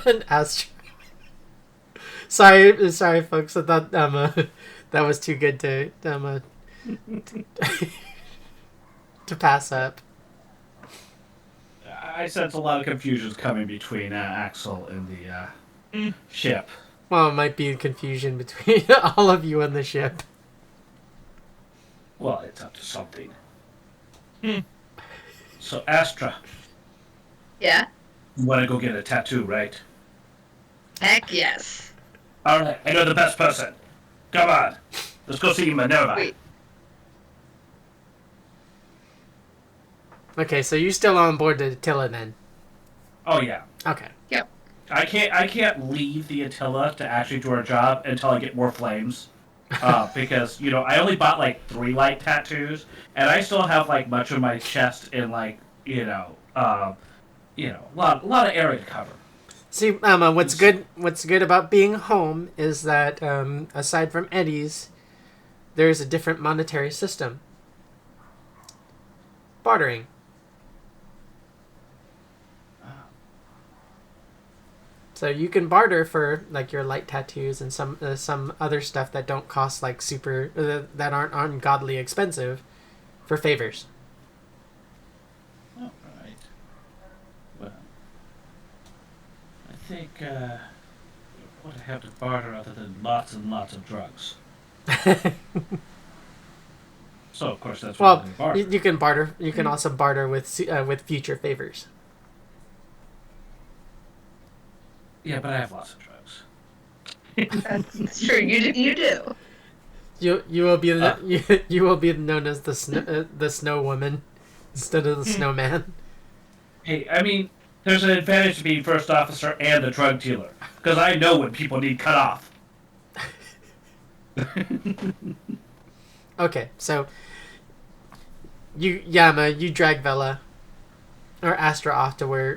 and Astra. Sorry, folks. I thought that was too good to to pass up. I sense a lot of confusions coming between Axel and the ship. Well, it might be confusion between all of you and the ship. Well, it's up to something. So, Astra. Yeah? You want to go get a tattoo, right? Heck yes. Alright, I know the best person. Come on. Let's go see Minerva. Wait. Okay, so you're still on board the Attila then? Oh, yeah. Okay. Yep. I can't leave the Attila to actually do our job until I get more flames. Because, I only bought like 3 light tattoos, and I still have like much of my chest in like, a lot of area to cover. See, what's good about being home is that aside from Eddie's, there's a different monetary system. Bartering. So you can barter for like your light tattoos and some other stuff that don't cost like super that aren't ungodly expensive for favors. All right. Well, I think what I have to barter other than lots and lots of drugs. So of course that's what I'm Well, going to barter. you can barter. You can also barter with future favors. Yeah, but I have lots of drugs. That's true. You do. You will be you will be known as the snow woman instead of the snowman. Hey, I mean, there's an advantage to being first officer and a drug dealer because I know when people need cut off. Okay, so you drag Vela or Astra off to where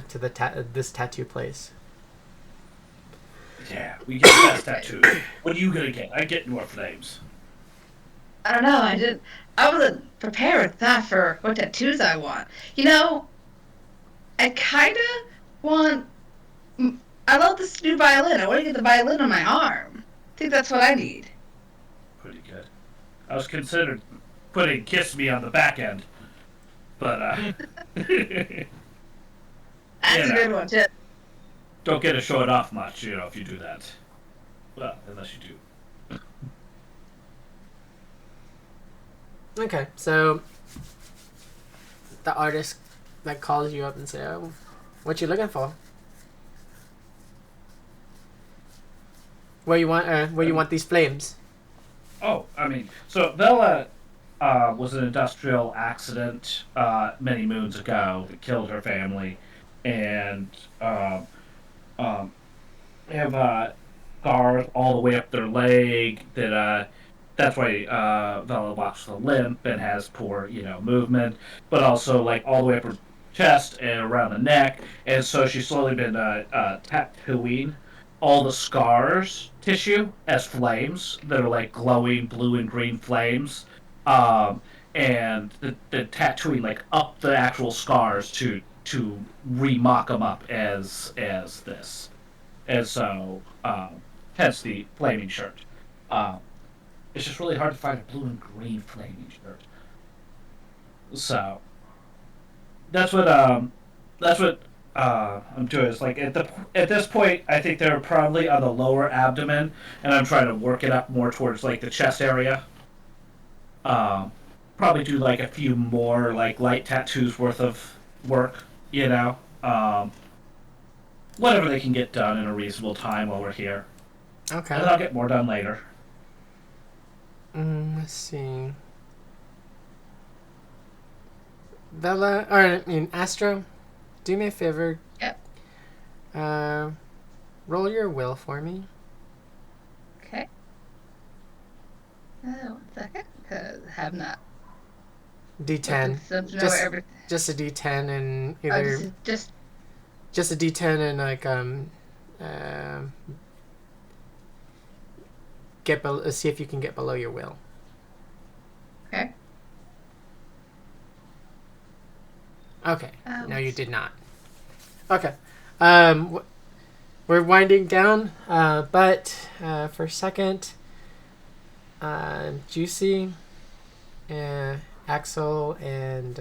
to the this tattoo place. Yeah, we get the best tattoo. What are you gonna get? I get more flames. I don't know. I wasn't prepared with that for what tattoos I want. You know, I kind of want. I love this new violin. I want to get the violin on my arm. I think that's what I need. Pretty good. I was considered putting "Kiss Me" on the back end, but That's a good one too. don't get to show it off much, if you do that. Well, unless you do. Okay, so the artist that calls you up and say, "Oh, what you looking for? Where you want these flames?" Oh, I mean, so Bella was an industrial accident many moons ago that killed her family, and have scars all the way up their leg. That's why Bella walks with a limp and has poor, movement, but also like all the way up her chest and around the neck, and so she's slowly been tattooing all the scars tissue as flames that are like glowing blue and green flames, and the tattooing like up the actual scars to remock them up as this, and so hence the flaming shirt. It's just really hard to find a blue and green flaming shirt, so that's what I'm doing. Is like at this point, I think they're probably on the lower abdomen, and I'm trying to work it up more towards like the chest area. Probably do like a few more like light tattoos worth of work, whatever they can get done in a reasonable time while we're here, Okay. and I'll get more done later. Let's see. Bella, or Astro, do me a favor. Yep. Roll your will for me. Okay. 1 second, because I have not. D10. Just, Just a D10 and oh, either just just a D10 and like see if you can get below your will. okay. Okay. No, you let's- did not. Okay. We're winding down, but for a second, Juicy, Axel, and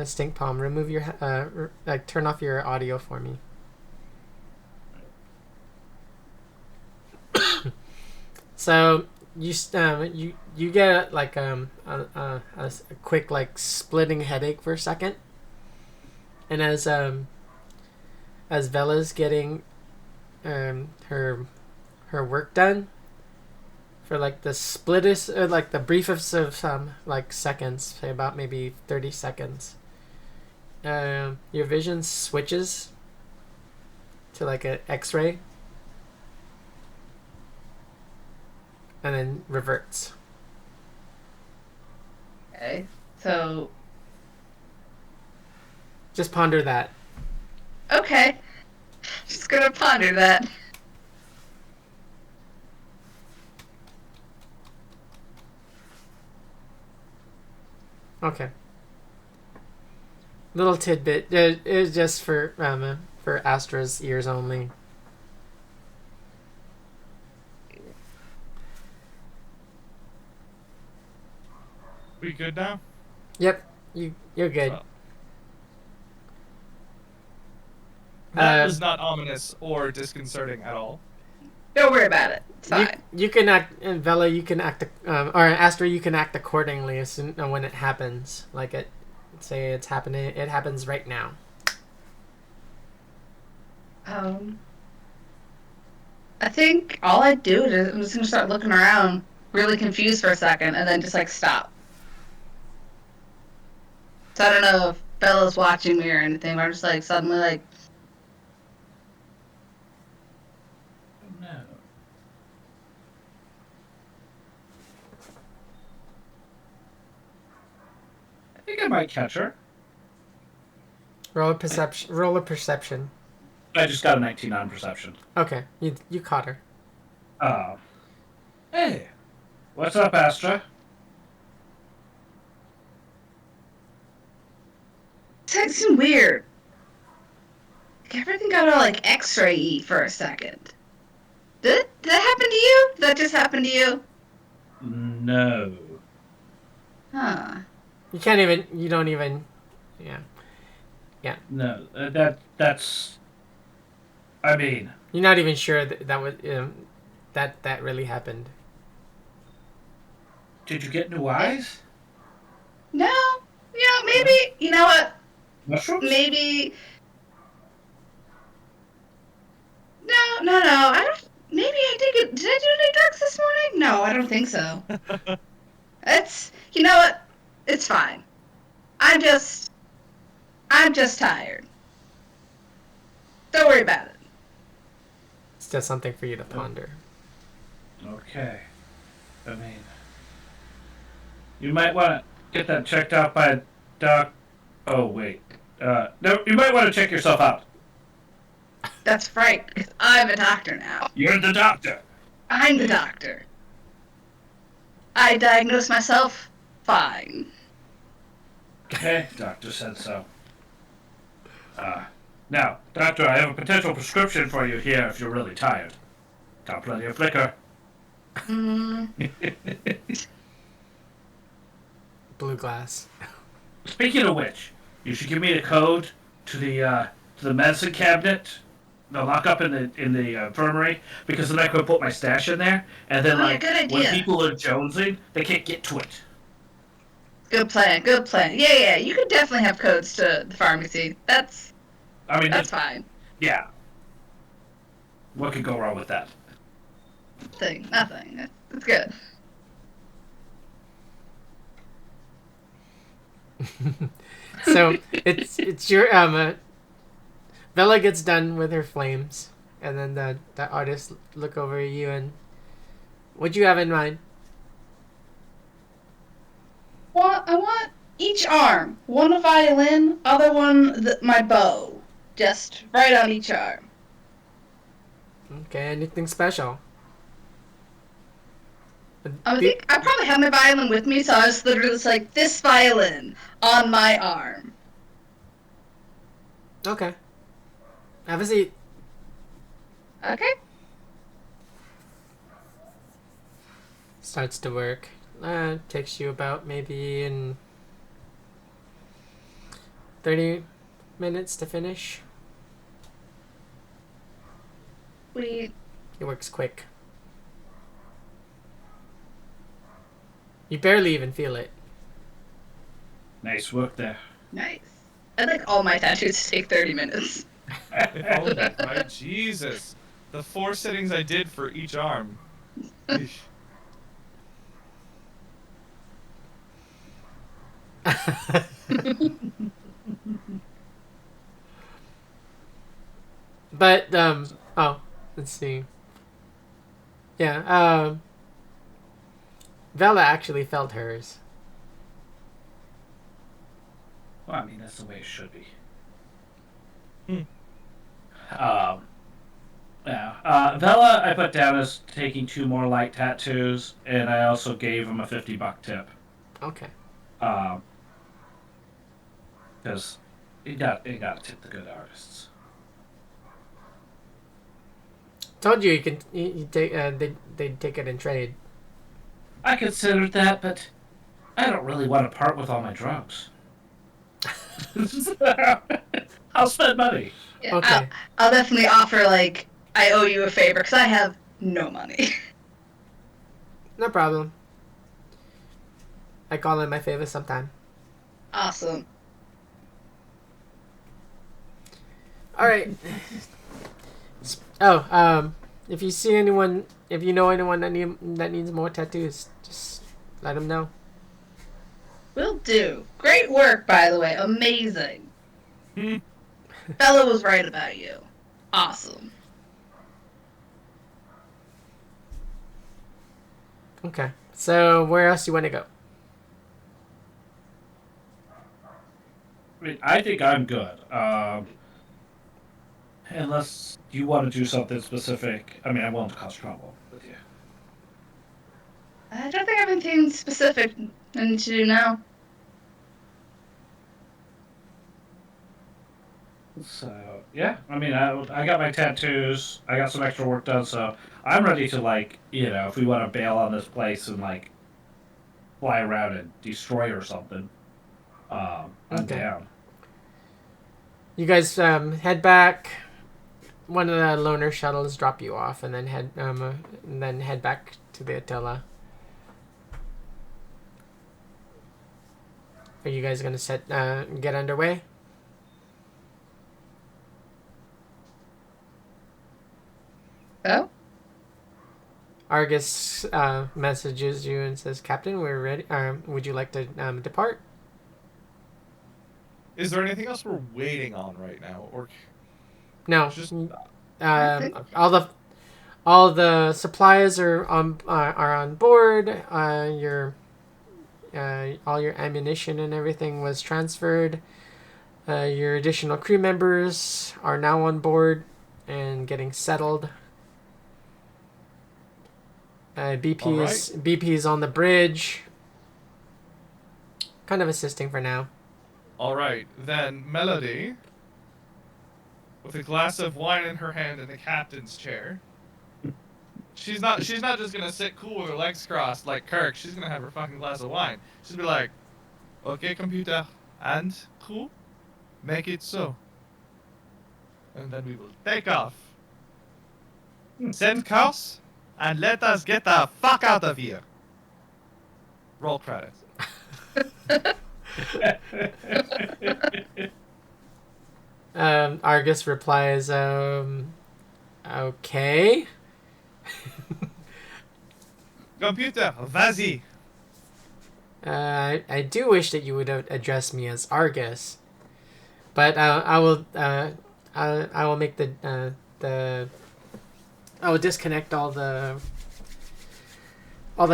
Stink Palm, remove your turn off your audio for me. So you get like a quick like splitting headache for a second, and as Vela's getting her work done for like the splittest like the briefest of some like seconds, say about maybe 30 seconds, your vision switches to like an X-ray and then reverts. Okay. So, Just ponder that. okay. Just gonna ponder that. Okay. Little tidbit. It was just for for Astra's ears only. We good now? Yep, you're good. So- That Uh, was not ominous or disconcerting at all. Don't worry about it. It's fine. You can act, and Vela, you can act, or Astra, you can act accordingly as soon when it happens. Like say it's happening, it happens right now. I think all I'd do is I'm just gonna start looking around, really confused for a second, and then just like stop. So I don't know if Bella's watching me or anything, but I'm just like suddenly like, No. I think I might catch her. Roll a perception. Roll a perception. I just got a 19 on perception. Okay, you caught her. Hey. What's up, Astra? it's acting weird. Like, everything got all like X-ray-y for a second. Did that happen to you? Did that just happen to you? No. Huh. You can't even. You don't even. Yeah. No. That's. I mean, You're not even sure that was that really happened. did you get new eyes? No. Maybe. You know what? Mushrooms? Maybe. No. I don't. Maybe I did. Did I do any drugs this morning? No, I don't think so. It's. You know what? It's fine. I'm just tired. Don't worry about it. It's just something for you to ponder. Okay. I mean, you might want to get that checked out by a doc. Oh, wait. No, you might want to check yourself out. That's right, 'cause I'm a doctor now. You're the doctor. I'm the doctor. I diagnose myself fine. Okay, doctor said so. Now, doctor, I have a potential prescription for you here if you're really tired. Got plenty of liquor. Blue glass. Speaking of which, you should give me the code to the medicine cabinet, the lockup in the infirmary, because then I could put my stash in there, and then Oh, yeah, good idea. when people are jonesing, they can't get to it. Good plan. Yeah. You could definitely have codes to the pharmacy. That's That's fine. yeah. What could go wrong with that? Nothing. It's good. So it's your Vela gets done with her flames, and then the artists look over at you and what do you have in mind? I want each arm. One a violin, other one my bow. Just right on each arm. Okay, anything special? I probably have my violin with me, so I was literally just like, this violin on my arm. Okay. Have a seat. Okay. Starts to work. Takes you about maybe in 30 minutes to finish. We It works quick. You barely even feel it. Nice work there. nice. I'd like all my tattoos to take 30 minutes. Oh my Jesus. The 4 sittings I did for each arm. Eesh. But let's see. Yeah, Vela actually felt hers. Well, I mean, that's the way it should be. Hmm. Vela, I put down as taking 2 more light tattoos, and I also gave him a $50 tip. Okay. Because you got to tip the good artists. Told you you take they'd take it in trade. I considered that, but I don't really want to part with all my drugs. I'll spend money. Yeah, Okay. I'll definitely offer, like, I owe you a favor, because I have no money. No problem. I call in my favor sometime. Awesome. All right. Oh, if you see anyone, if you know anyone that needs more tattoos, just let them know. Will do. Great work, by the way. Amazing. Bella was right about you. Awesome. Okay. So where else do you want to go? I mean, I think I'm good. Unless you want to do something specific. I mean, I won't cause trouble with you. I don't think I have anything specific I need to do now. So, yeah. I mean, I got my tattoos. I got some extra work done, so I'm ready to, like, if we want to bail on this place and, like, fly around and destroy or something, I'm Okay. down. You guys head back. One of the loaner shuttles drop you off, and then head back to the Attila. Are you guys gonna get underway? Oh? Argus messages you and says, "Captain, we're ready. Would you like to depart?" Is there anything else we're waiting on right now, or No. just All the supplies are on board. All your ammunition and everything was transferred. Your additional crew members are now on board and getting settled. BP's on the bridge. Kind of assisting for now. all right? Then Melody, with a glass of wine in her hand in the captain's chair. She's not just gonna sit cool with her legs crossed like Kirk. She's gonna have her fucking glass of wine. She's gonna be like, "Okay, computer and crew, make it so." And then we will take off. Send course, and let us get the fuck out of here. Roll credits. Argus replies, okay. Computer, vas-y. I do wish that you would address me as Argus, but I will make the I will disconnect all the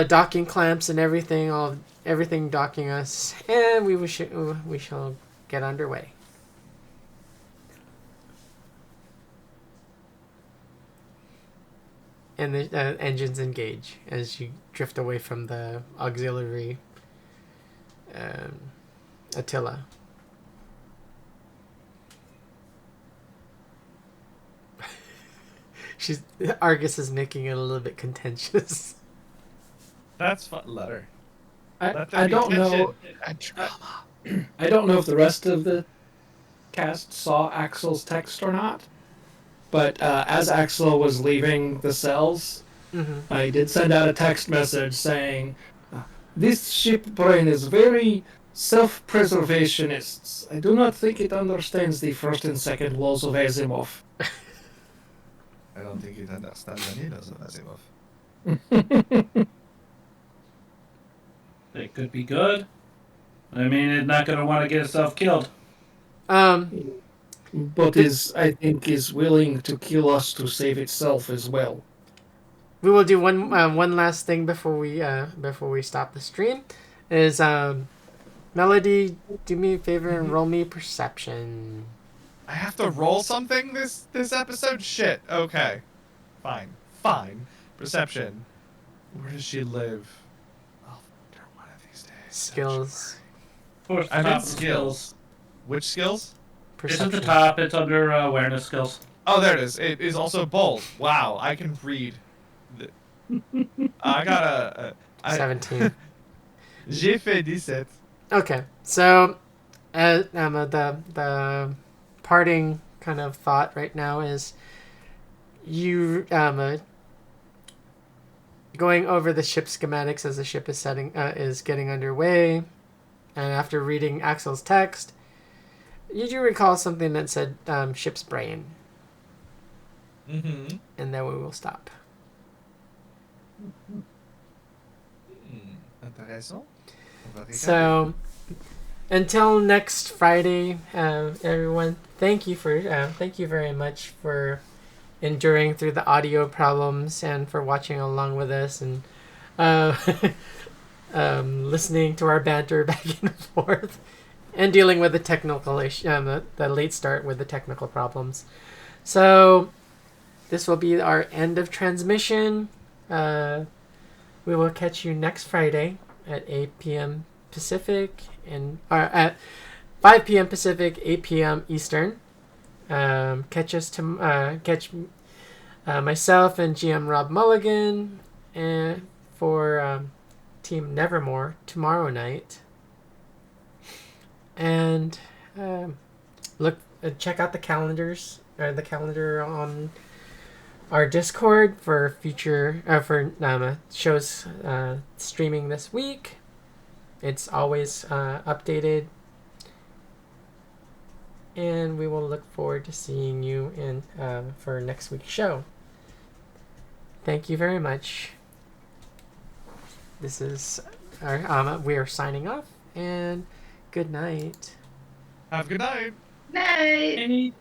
docking clamps and everything docking us, and we shall get underway. And the engines engage as you drift away from the auxiliary Attila. Argus is making it a little bit contentious. That's fun. Let her. I don't know. I don't know if the rest of the cast saw Axel's text or not. But as Axel was leaving the cells, I did send out a text message saying, "This ship brain is very self-preservationists. I do not think it understands the first and second laws of Asimov." I don't think it understands any laws of Asimov. It could be good. I mean, it's not going to want to get itself killed. But I think is willing to kill us to save itself as well. We will do one last thing before we stop the stream. Is Melody, do me a favor and roll me perception. I have to roll something this episode? Shit. Okay. Fine. Perception. Where does she live? I'll find her one of these days. Skills. I'm in skills. Which skills? It's at the top. It's under awareness skills. Oh, there it is. It is also bold. Wow, I can read. I got a 17. J'ai fait 17. Okay, so the parting kind of thought right now is you going over the ship schematics as the ship is getting underway, and after reading Axel's text, you do recall something that said ship's brain, Mm-hmm. and then we will stop. Intéressant. So, until next Friday, everyone, thank you very much for enduring through the audio problems and for watching along with us and listening to our banter back and forth and dealing with the technical issue, the late start with the technical problems. So, this will be our end of transmission. We will catch you next Friday at 8 p.m. Pacific and at 5 p.m. Pacific, 8 p.m. Eastern. Catch myself and GM Rob Mulligan and for Team Nevermore tomorrow night. And check out the calendar on our Discord for future shows streaming this week. It's always updated, and we will look forward to seeing you for next week's show. Thank you very much. This is we are signing off, and good night. Have a good night. Night.